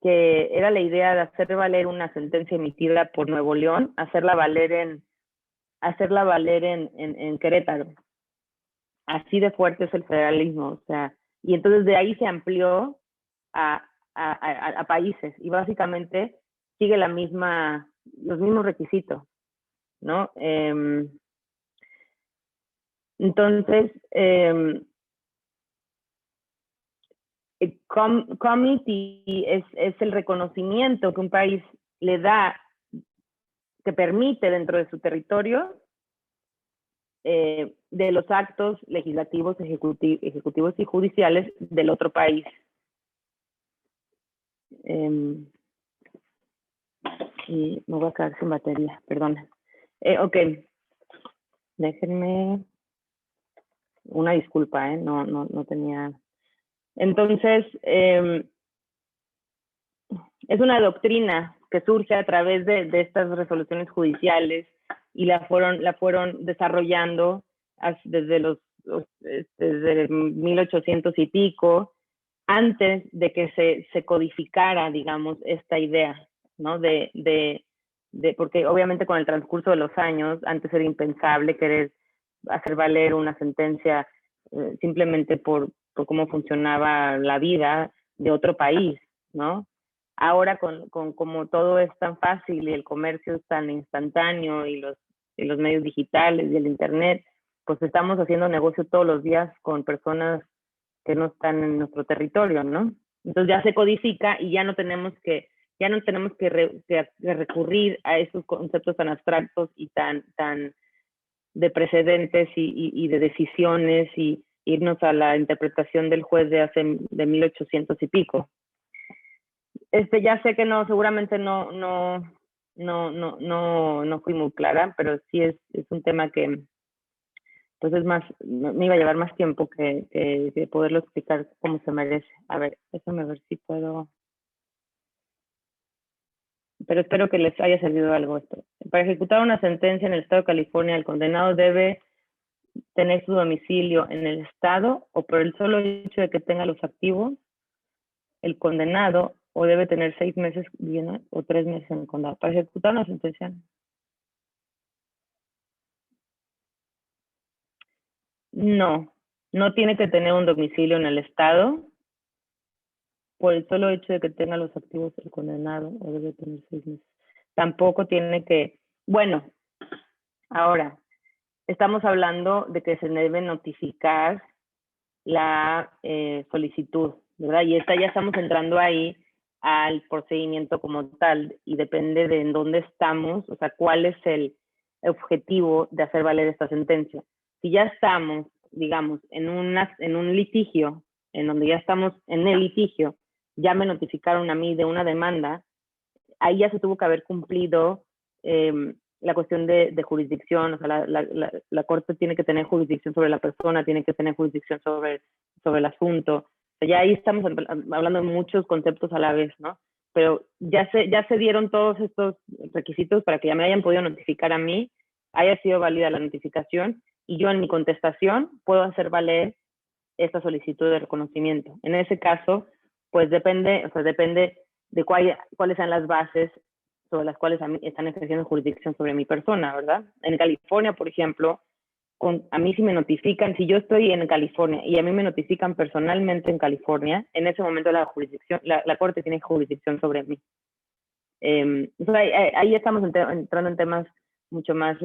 que era la idea de hacer valer una sentencia emitida por Nuevo León, hacerla valer en Querétaro. Así de fuerte es el federalismo. O sea, y entonces de ahí se amplió a países y básicamente sigue los mismos requisitos, ¿no? Entonces, comity es el reconocimiento que un país le da, que permite dentro de su territorio, de los actos legislativos, ejecutivos y judiciales del otro país. Y me voy a quedar sin batería, perdón. Ok, déjenme una disculpa, no tenía. Entonces, es una doctrina que surge a través de estas resoluciones judiciales y la fueron desarrollando desde 1800 y pico, antes de que se codificara, digamos, esta idea, ¿no? Porque obviamente con el transcurso de los años, antes era impensable querer hacer valer una sentencia simplemente por cómo funcionaba la vida de otro país, ¿no? Ahora como todo es tan fácil y el comercio es tan instantáneo y los medios digitales y el internet, pues estamos haciendo negocio todos los días con personas que no están en nuestro territorio, ¿no? Entonces ya se codifica y ya no tenemos que recurrir a esos conceptos tan abstractos y tan de precedentes y de decisiones y irnos a la interpretación del juez de 1800 y pico. Ya sé que seguramente no fui muy clara, pero sí es un tema que pues me iba a llevar más tiempo que poderlo explicar como se merece. A ver, déjame ver si puedo. Pero espero que les haya servido algo esto. Para ejecutar una sentencia en el estado de California, el condenado debe tener su domicilio en el estado o por el solo hecho de que tenga los activos, el condenado o debe tener 6 meses viviendo o 3 meses en el condado. Para ejecutar una sentencia. No tiene que tener un domicilio en el estado por el solo hecho de que tenga los activos el condenado o debe tener 6 meses. Tampoco tiene que, bueno, ahora, estamos hablando de que se debe notificar la solicitud, ¿verdad? Y ya estamos entrando ahí al procedimiento como tal y depende de en dónde estamos, o sea, cuál es el objetivo de hacer valer esta sentencia. Si ya estamos, digamos, en un litigio, en donde ya estamos en el litigio, ya me notificaron a mí de una demanda, ahí ya se tuvo que haber cumplido la cuestión de jurisdicción, o sea, la corte tiene que tener jurisdicción sobre la persona, tiene que tener jurisdicción sobre el asunto. O sea, ya ahí estamos hablando de muchos conceptos a la vez, ¿no? Pero ya se dieron todos estos requisitos para que ya me hayan podido notificar a mí, haya sido válida la notificación, y yo en mi contestación puedo hacer valer esta solicitud de reconocimiento. En ese caso, pues depende de cuáles sean las bases sobre las cuales están ejerciendo jurisdicción sobre mi persona, ¿verdad? En California, por ejemplo, a mí si me notifican, si yo estoy en California y a mí me notifican personalmente en California, en ese momento la corte tiene jurisdicción sobre mí. Ahí estamos entrando en temas mucho más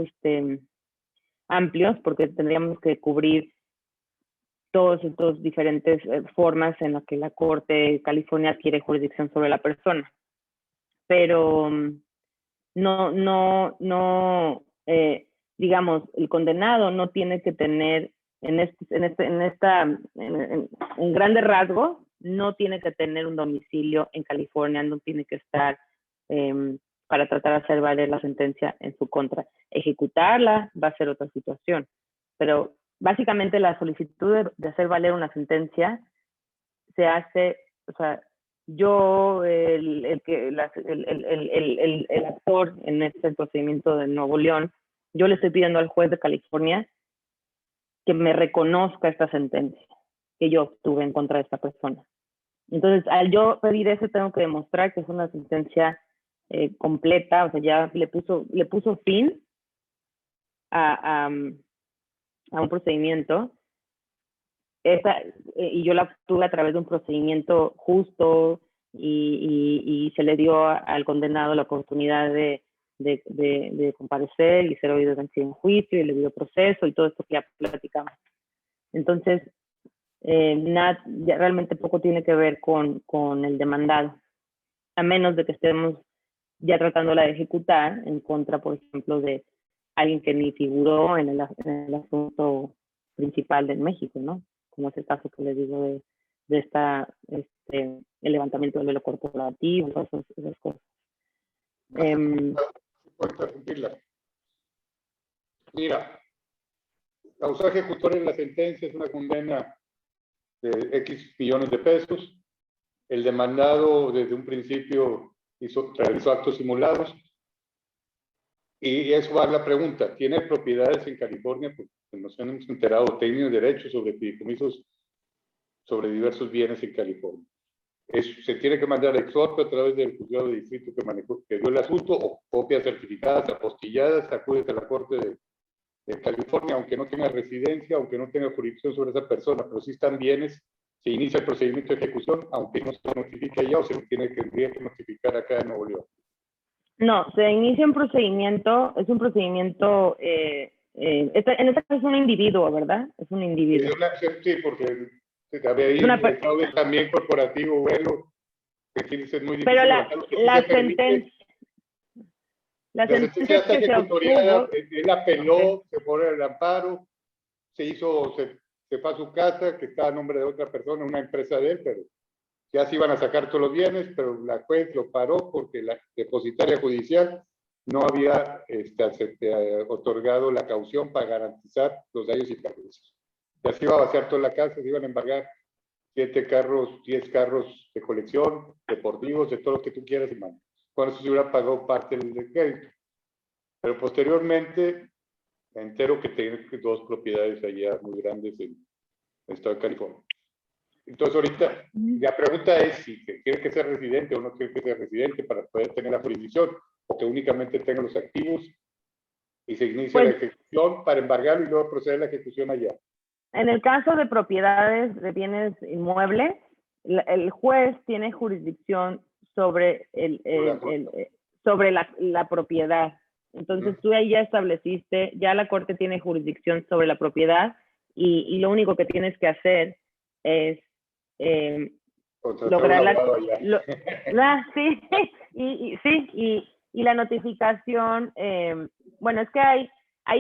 amplios, porque tendríamos que cubrir todas estas diferentes formas en las que la Corte de California adquiere jurisdicción sobre la persona. Pero digamos, el condenado no tiene que tener, en grandes rasgos, no tiene que tener un domicilio en California, no tiene que estar para tratar de hacer valer la sentencia en su contra. Ejecutarla va a ser otra situación, pero básicamente la solicitud de hacer valer una sentencia se hace, o sea, yo, el actor en este procedimiento de Nuevo León, yo le estoy pidiendo al juez de California que me reconozca esta sentencia que yo obtuve en contra de esta persona. Entonces, al yo pedir eso, tengo que demostrar que es una sentencia completa, o sea, ya le puso fin a un procedimiento, y yo la obtuve a través de un procedimiento justo, y se le dio al condenado la oportunidad de comparecer y ser oído en juicio, y le dio proceso y todo esto que ya platicamos. Entonces, realmente poco tiene que ver con el demandado, a menos de que estemos ya tratándola de ejecutar en contra, por ejemplo, de alguien que ni figuró en el asunto principal de México, ¿no? Como es el caso que les digo de el levantamiento del velo corporativo, esas cosas. Puedo interrumpirla. Mira, causó ejecutoria en la sentencia, es una condena de X millones de pesos. El demandado desde un principio realizó actos simulados. Y eso va a la pregunta, ¿tiene propiedades en California? Porque nos hemos enterado, tiene derechos sobre fideicomisos sobre diversos bienes en California. Se tiene que mandar exhorto a través del juzgado de distrito que dio el asunto, o copias certificadas, apostilladas, acudes a la Corte de California, aunque no tenga residencia, aunque no tenga jurisdicción sobre esa persona, pero si están bienes, se inicia el procedimiento de ejecución, aunque no se notifique allá, o se tendría que notificar acá en Nuevo León. No, se inicia un procedimiento, es un procedimiento, en este caso es un individuo, ¿verdad? Es un individuo. Sí, porque había ahí el fraude también corporativo, bueno, que es muy difícil. Pero la sentencia está ejecutoriada, él apeló, se pone el amparo, se fue a su casa, que está a nombre de otra persona, una empresa de él, pero ya se iban a sacar todos los bienes, pero la juez lo paró porque la depositaria judicial no había otorgado la caución para garantizar los daños y perjuicios. Ya se iba a vaciar toda la casa, se iban a embargar 7 carros, 10 carros de colección, deportivos, de todo lo que tú quieras y más. Con eso se hubiera pagado parte del crédito. Pero posteriormente me entero que tiene 2 propiedades allá muy grandes en el estado de California. Entonces ahorita la pregunta es si quiere que sea residente o no quiere que sea residente para poder tener la jurisdicción, o que únicamente tenga los activos y se inicia la ejecución para embargarlo y luego proceder a la ejecución allá. En el caso de propiedades de bienes inmuebles, el juez tiene jurisdicción sobre sobre la propiedad. Entonces tú ahí ya estableciste, ya la corte tiene jurisdicción sobre la propiedad, y lo único que tienes que hacer es lograr y la notificación. Bueno, es que ahí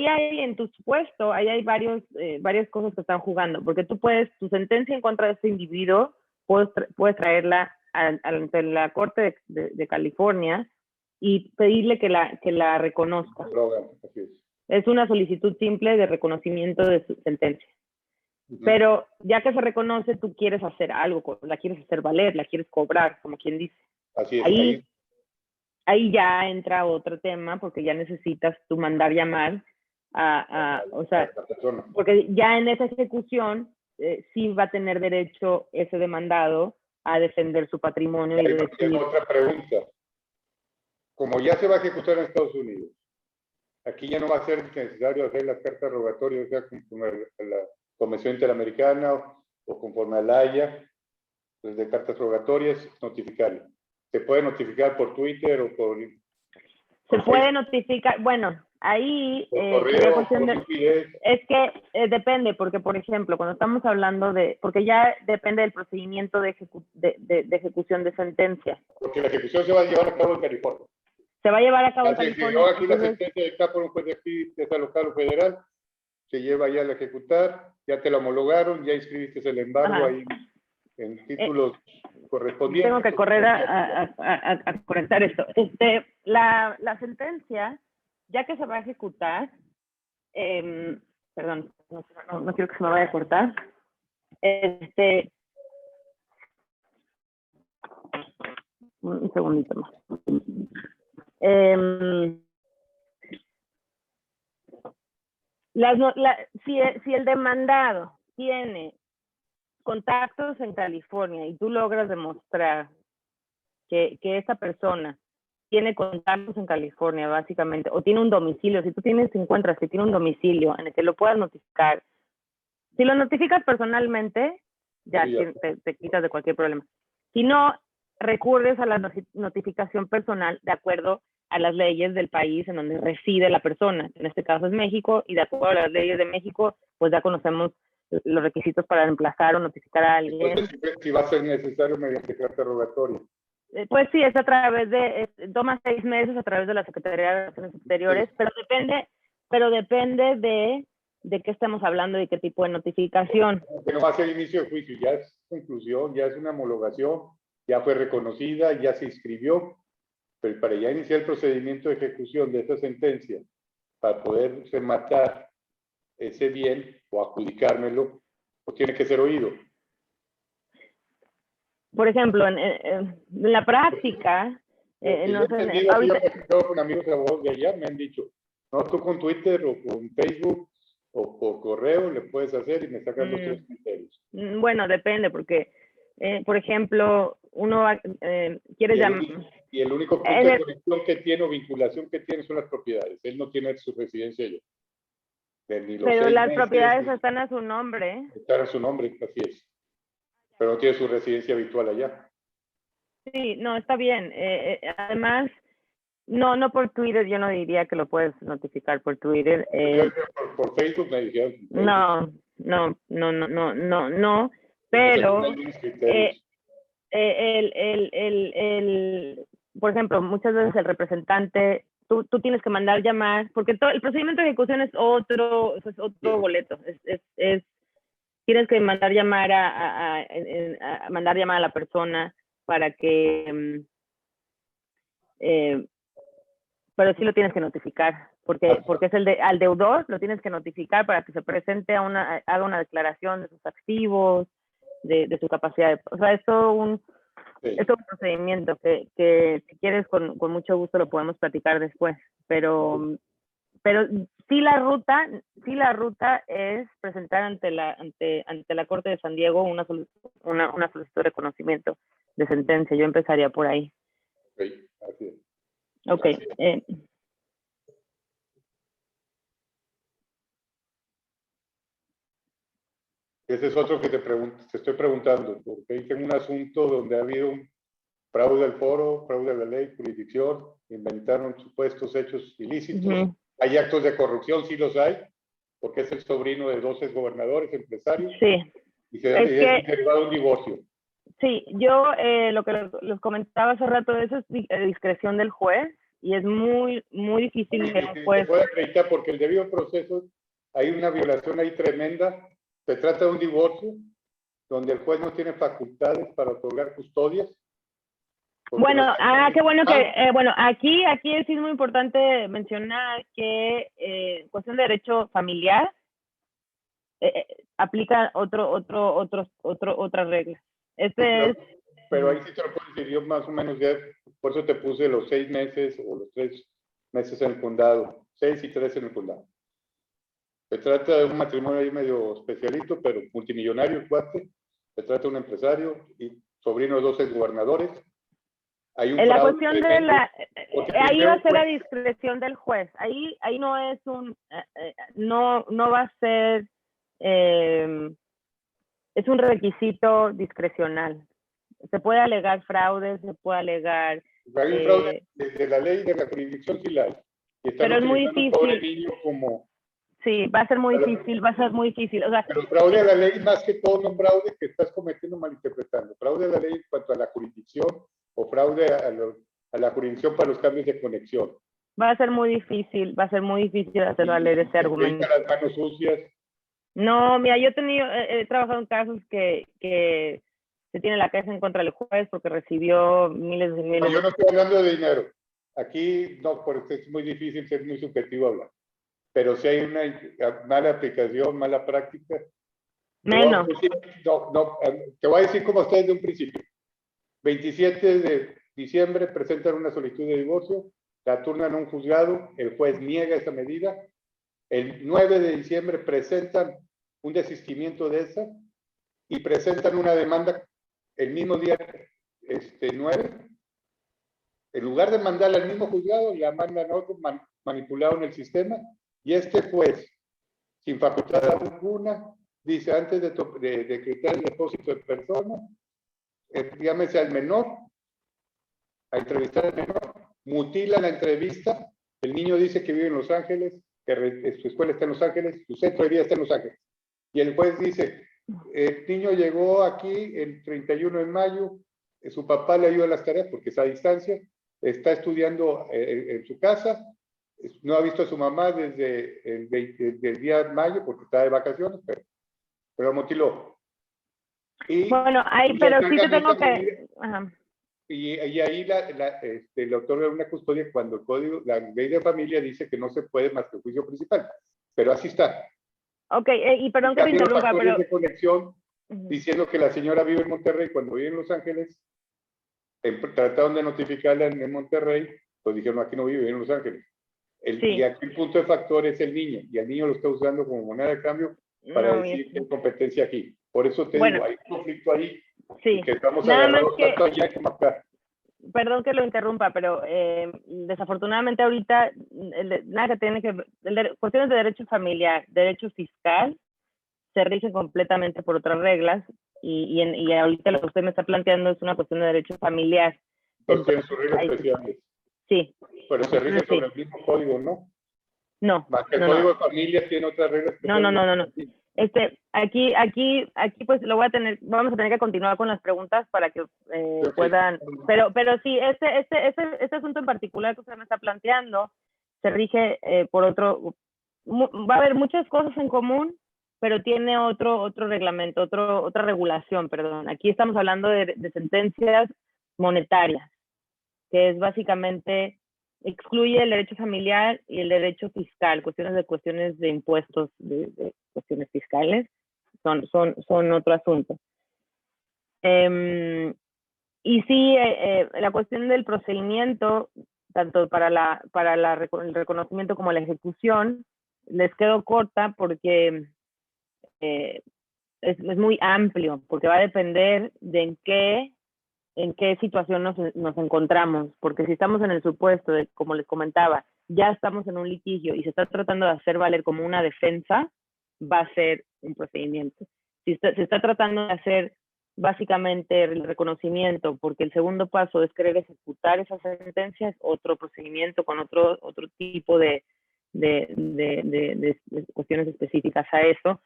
hay en tu supuesto, ahí hay varias cosas que están jugando, porque tú tu sentencia en contra de este individuo, puedes traerla ante la Corte de California y pedirle que la reconozca. Es una solicitud simple de reconocimiento de su sentencia. Pero ya que se reconoce, tú quieres hacer algo, la quieres hacer valer, la quieres cobrar, como quien dice. Así es. Ahí ya entra otro tema, porque ya necesitas tú mandar llamar o sea, porque ya en esa ejecución sí va a tener derecho ese demandado a defender su patrimonio. Y decir, otra pregunta. Como ya se va a ejecutar en Estados Unidos, aquí ya no va a ser necesario hacer las cartas rogatorias, o sea, conforme a la Convención Interamericana o conforme a la Haya, pues de cartas rogatorias, notificarle. Se puede notificar por Twitter o por... Se puede notificar, bueno, ahí correo, es que depende, porque por ejemplo, cuando estamos hablando porque ya depende del procedimiento de ejecución de sentencia. Porque la ejecución se va a llevar a cabo en California. Se va a llevar a cabo en California. Si aquí la sentencia está por un juez de aquí, ya sea local o federal, se lleva ya a ejecutar, ya te la homologaron, ya inscribiste el embargo ahí en títulos correspondientes. Tengo que correr a correctar esto. La sentencia, ya que se va a ejecutar, perdón, no quiero que se me vaya a cortar. Un segundito más. Si el demandado tiene contactos en California y tú logras demostrar que esa persona tiene contactos en California, básicamente, o tiene un domicilio, si tú encuentras que tiene un domicilio en el que lo puedas notificar, si lo notificas personalmente, ya te quitas de cualquier problema. Si no, recurres a la notificación personal de acuerdo a las leyes del país en donde reside la persona. En este caso es México, y de acuerdo a las leyes de México, pues ya conocemos los requisitos para reemplazar o notificar a alguien. Entonces, si va a ser necesario mediante carta rogatoria. Pues sí, es a través toma 6 meses a través de la Secretaría de Relaciones Exteriores, sí. pero depende de qué estemos hablando y qué tipo de notificación. Que no va a ser inicio de juicio, ya es conclusión, ya es una homologación, ya fue reconocida, ya se inscribió, pero para ya iniciar el procedimiento de ejecución de esa sentencia, para poder rematar ese bien o adjudicármelo, pues tiene que ser oído. Por ejemplo, en la práctica, no sé, ahorita... Yo con amigos abogados de allá me han dicho, no, tú con Twitter o con Facebook o por correo le puedes hacer y me sacan los 3 criterios. Bueno, depende, porque, por ejemplo, uno quiere llamar... Y el único punto de conexión que tiene o vinculación que tiene son las propiedades. Él no tiene su residencia allá. Pero las propiedades están a su nombre. Están a su nombre, así es. Pero no tiene su residencia habitual allá. Sí, no, está bien. Además, no por Twitter, yo no diría que lo puedes notificar por Twitter. Por Facebook me dijeron. No, pero por ejemplo, muchas veces el representante, tú tienes que mandar llamar, porque el procedimiento de ejecución es otro boleto. Tienes que mandar llamar mandar llamar a la persona para que pero sí lo tienes que notificar, porque es al deudor lo tienes que notificar para que se presente haga una declaración de sus activos, de su capacidad. O sea, es todo un procedimiento que si quieres con mucho gusto lo podemos platicar después, pero sí la ruta es presentar ante la Corte de San Diego una solicitud de reconocimiento de sentencia. Yo empezaría por ahí. Sí, así es. Ok. Ese es otro que te estoy preguntando, porque ahí tengo un asunto donde ha habido un fraude al foro, fraude a la ley, jurisdicción, inventaron supuestos hechos ilícitos. Hay actos de corrupción, sí los hay, porque es el sobrino de 12 gobernadores, empresarios. Sí. Y se es derivado de un divorcio. Sí, yo lo que les comentaba hace rato, eso es discreción del juez, y es muy, muy difícil que un juez... Se puede acreditar porque el debido proceso, hay una violación ahí tremenda. Se trata de un divorcio donde el juez no tiene facultades para otorgar custodias. Bueno, qué bueno que, aquí sí es muy importante mencionar que en cuestión de derecho familiar aplica otra regla. Pero ahí sí te lo puedo decir yo más o menos, ya, por eso te puse los 6 meses o los 3 meses en el condado, 6 y 3 en el condado. Se trata de un matrimonio ahí medio especialito, pero multimillonario, el cuate. Se trata de un empresario y sobrino de 12 gobernadores. Hay un en la cuestión de ahí va a ser a discreción del juez. Ahí no es no va a ser, es un requisito discrecional. Se puede alegar fraude, se puede alegar... Hay un fraude de la ley de la jurisdicción, sí la hay. Pero es muy difícil. Sí, va a ser muy difícil. O sea, pero fraude a la ley, más que todo, no fraude que estás cometiendo malinterpretando. Fraude a la ley en cuanto a la jurisdicción o fraude a la jurisdicción para los cambios de conexión. Va a ser muy difícil hacer valer ese argumento. Las manos sucias. No, mira, yo he trabajado en casos que se tiene la queja en contra del juez porque recibió miles de miles. No, yo no estoy hablando de dinero. Aquí no, porque es muy difícil, es muy subjetivo hablar. Pero si hay una mala aplicación, mala práctica. Menos. Te voy a decir cómo está desde un principio. 27 de diciembre presentan una solicitud de divorcio, la turnan a un juzgado, el juez niega esa medida, El 9 de diciembre presentan un desistimiento de esa y presentan una demanda el mismo día 9. En lugar de mandarla al mismo juzgado, la mandan a otro manipulado en el sistema, y este juez, sin facultad alguna, dice antes de decretar el depósito de persona, llámese al menor, a entrevistar al menor, mutila la entrevista, el niño dice que vive en Los Ángeles, que su escuela está en Los Ángeles, su centro de vida está en Los Ángeles, y el juez dice, el niño llegó aquí el 31 de mayo, su papá le ayuda a las tareas porque está a distancia, está estudiando en su casa, no ha visto a su mamá desde el día de mayo porque está de vacaciones, pero lo mutiló. Y, bueno, ahí, pero sí te tengo que... Y ahí le otorga una custodia cuando la ley de familia dice que no se puede más que el juicio principal. Pero así está. Ok, y perdón que te interrumpa, pero... de conexión, diciendo que la señora vive en Monterrey cuando vive en Los Ángeles, trataron de notificarla en Monterrey, pues dijeron, aquí no vive en Los Ángeles. Y aquí el punto de factor es el niño, y el niño lo está usando como moneda de cambio para decir que hay competencia aquí. Por eso te digo, hay un conflicto ahí, que estamos agarrados tanto allá como acá. Perdón que lo interrumpa, pero desafortunadamente ahorita nada que tiene que ver, cuestiones de derecho familiar, derecho fiscal, se rigen completamente por otras reglas, y ahorita lo que usted me está planteando es una cuestión de derecho familiar. Entonces tienen sus reglas especiales. Sí. Pero se rige sobre el mismo código, ¿no? No. Más que el código de familia tiene otras reglas especiales. No. Aquí pues vamos a tener que continuar con las preguntas para que puedan, pero sí, este asunto en particular que usted me está planteando se rige por otro, va a haber muchas cosas en común, pero tiene otro reglamento, otra regulación, perdón. Aquí estamos hablando de sentencias monetarias, que es básicamente excluye el derecho familiar y el derecho fiscal, cuestiones de impuestos, de cuestiones fiscales, son otro asunto. Y sí, la cuestión del procedimiento, tanto para el reconocimiento como la ejecución, les quedó corta porque es muy amplio, porque va a depender de en qué situación nos encontramos, porque si estamos en el supuesto de, como les comentaba, ya estamos en un litigio y se está tratando de hacer valer como una defensa, va a ser un procedimiento. Si se está tratando de hacer básicamente el reconocimiento, porque el segundo paso es querer ejecutar esas sentencias, otro procedimiento con otro tipo de cuestiones específicas a eso,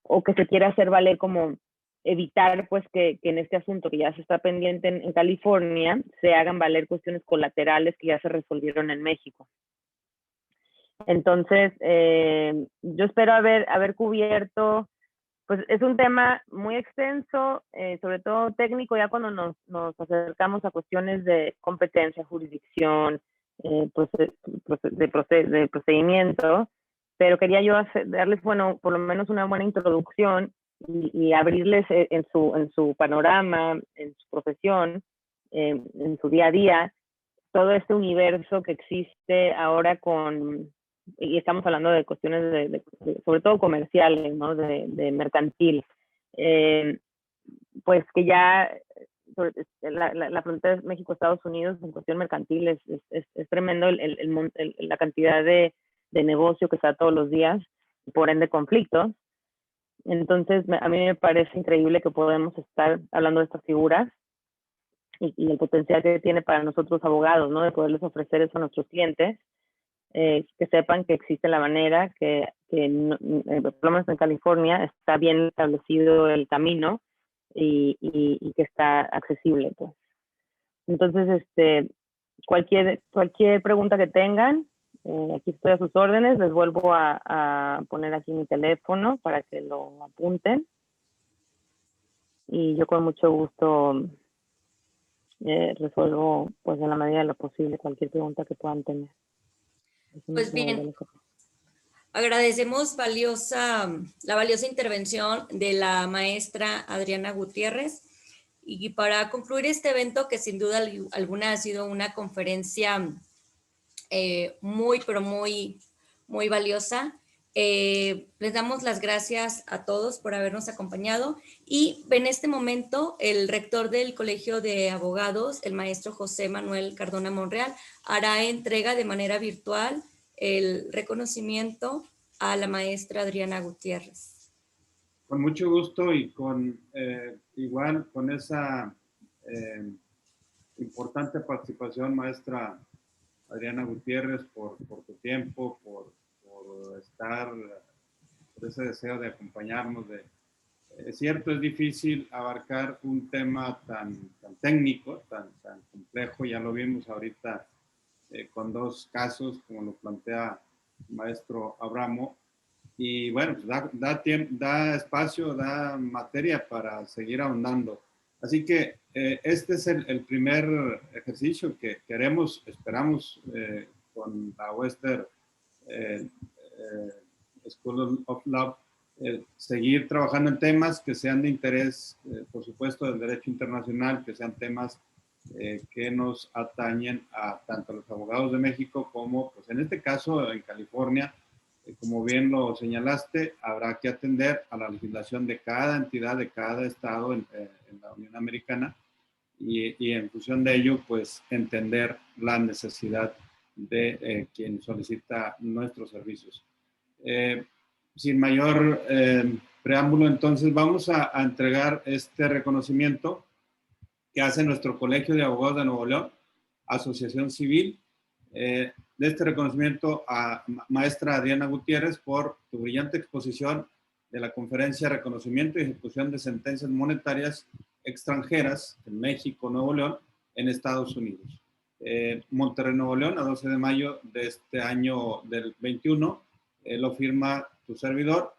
o que se quiera hacer valer como evitar pues que en este asunto que ya se está pendiente en California se hagan valer cuestiones colaterales que ya se resolvieron en México. Entonces, yo espero haber cubierto, pues es un tema muy extenso, sobre todo técnico, ya cuando nos acercamos a cuestiones de competencia, jurisdicción, de procedimiento, pero quería yo darles, bueno, por lo menos una buena introducción y abrirles en su panorama, en su profesión, en su día a día, todo este universo que existe ahora y estamos hablando de cuestiones sobre todo comerciales, ¿no? de mercantil, pues que ya la frontera de México-Estados Unidos en cuestión mercantil es tremendo la cantidad de negocio que está todos los días, por ende conflictos. Entonces, a mí me parece increíble que podemos estar hablando de estas figuras y el potencial que tiene para nosotros abogados, ¿no? De poderles ofrecer eso a nuestros clientes, que sepan que existe la manera, que por lo menos en California está bien establecido el camino y que está accesible, pues. Entonces, cualquier pregunta que tengan, aquí estoy a sus órdenes. Les vuelvo a poner aquí mi teléfono para que lo apunten. Y yo con mucho gusto resuelvo, pues en la medida de lo posible, cualquier pregunta que puedan tener. Pues bien, agradecemos la valiosa intervención de la maestra Adriana Gutiérrez. Y para concluir este evento, que sin duda alguna ha sido una conferencia muy, pero muy, muy valiosa, Les damos las gracias a todos por habernos acompañado y en este momento el rector del Colegio de Abogados, el maestro José Manuel Cardona Monreal, hará entrega de manera virtual el reconocimiento a la maestra Adriana Gutiérrez. Con mucho gusto y igual con esa importante participación, maestra Adriana Gutiérrez, por tu tiempo, por estar, por ese deseo de acompañarnos. Es cierto, es difícil abarcar un tema tan técnico, tan complejo, ya lo vimos ahorita con dos casos, como lo plantea el maestro Abramo, y bueno, pues da espacio, da materia para seguir ahondando. Así que este es el primer ejercicio que queremos, esperamos con la Western School of Law, seguir trabajando en temas que sean de interés, por supuesto, del derecho internacional, que sean temas que nos atañen a tanto a los abogados de México como, pues en este caso, en California, como bien lo señalaste, habrá que atender a la legislación de cada entidad, de cada estado en la Unión Americana y en función de ello, pues entender la necesidad de quien solicita nuestros servicios. Sin mayor preámbulo, entonces vamos a entregar este reconocimiento que hace nuestro Colegio de Abogados de Nuevo León, Asociación Civil, de este reconocimiento a maestra Adriana Gutiérrez por tu brillante exposición de la conferencia Reconocimiento y Ejecución de Sentencias Monetarias Extranjeras en México, Nuevo León, en Estados Unidos. Monterrey, Nuevo León, a 12 de mayo de este año del 21, lo firma tu servidor.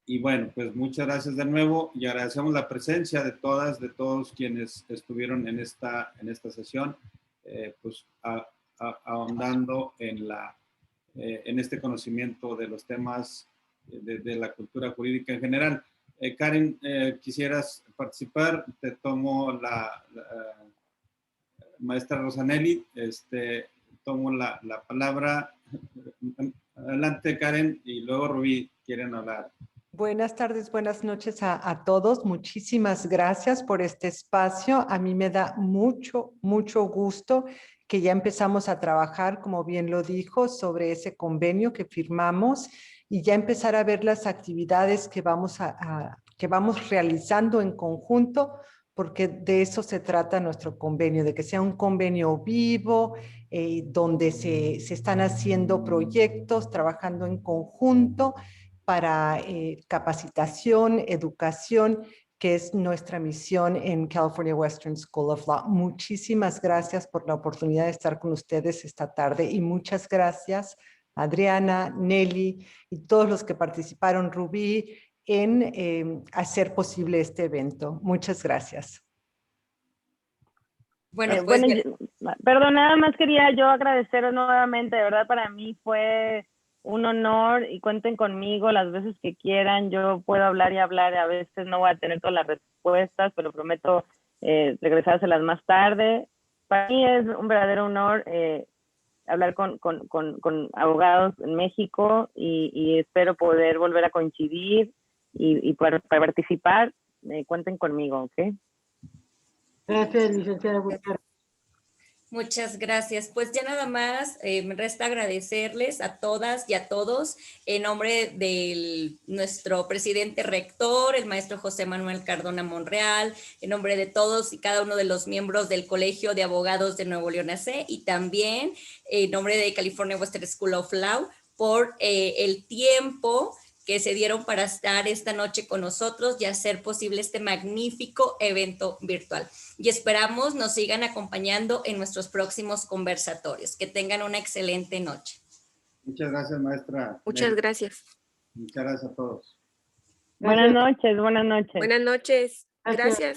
Y bueno, pues muchas gracias de nuevo y agradecemos la presencia de todas, de todos quienes estuvieron en esta sesión, pues ahondando en este conocimiento de los temas de la cultura jurídica en general. Karen, ¿quisieras participar? Te tomo la maestra Rosanelli, tomo la palabra. Adelante, Karen, y luego Rubí quieren hablar. Buenas tardes, buenas noches a todos. Muchísimas gracias por este espacio. A mí me da mucho gusto que ya empezamos a trabajar, como bien lo dijo, sobre ese convenio que firmamos y ya empezar a ver las actividades que vamos realizando en conjunto, porque de eso se trata nuestro convenio, de que sea un convenio vivo, donde se están haciendo proyectos, trabajando en conjunto, para capacitación, educación, que es nuestra misión en California Western School of Law. Muchísimas gracias por la oportunidad de estar con ustedes esta tarde y muchas gracias Adriana, Nelly y todos los que participaron, Rubí, en hacer posible este evento. Muchas gracias. Bueno, pues... perdón, nada más quería yo agradeceros nuevamente, de verdad para mí fue un honor y cuenten conmigo las veces que quieran. Yo puedo hablar y hablar, a veces no voy a tener todas las respuestas, pero prometo regresárselas más tarde. Para mí es un verdadero honor hablar con abogados en México y espero poder volver a coincidir y para participar. Cuenten conmigo, ¿ok? Gracias, licenciada Gutiérrez. Muchas gracias. Pues ya nada más me resta agradecerles a todas y a todos en nombre de nuestro presidente rector, el maestro José Manuel Cardona Monreal, en nombre de todos y cada uno de los miembros del Colegio de Abogados de Nuevo León AC y también en nombre de California Western School of Law por el tiempo que se dieron para estar esta noche con nosotros y hacer posible este magnífico evento virtual. Y esperamos nos sigan acompañando en nuestros próximos conversatorios. Que tengan una excelente noche. Muchas gracias, maestra. Muchas gracias. Muchas gracias a todos. Buenas noches, buenas noches. Buenas noches. Gracias.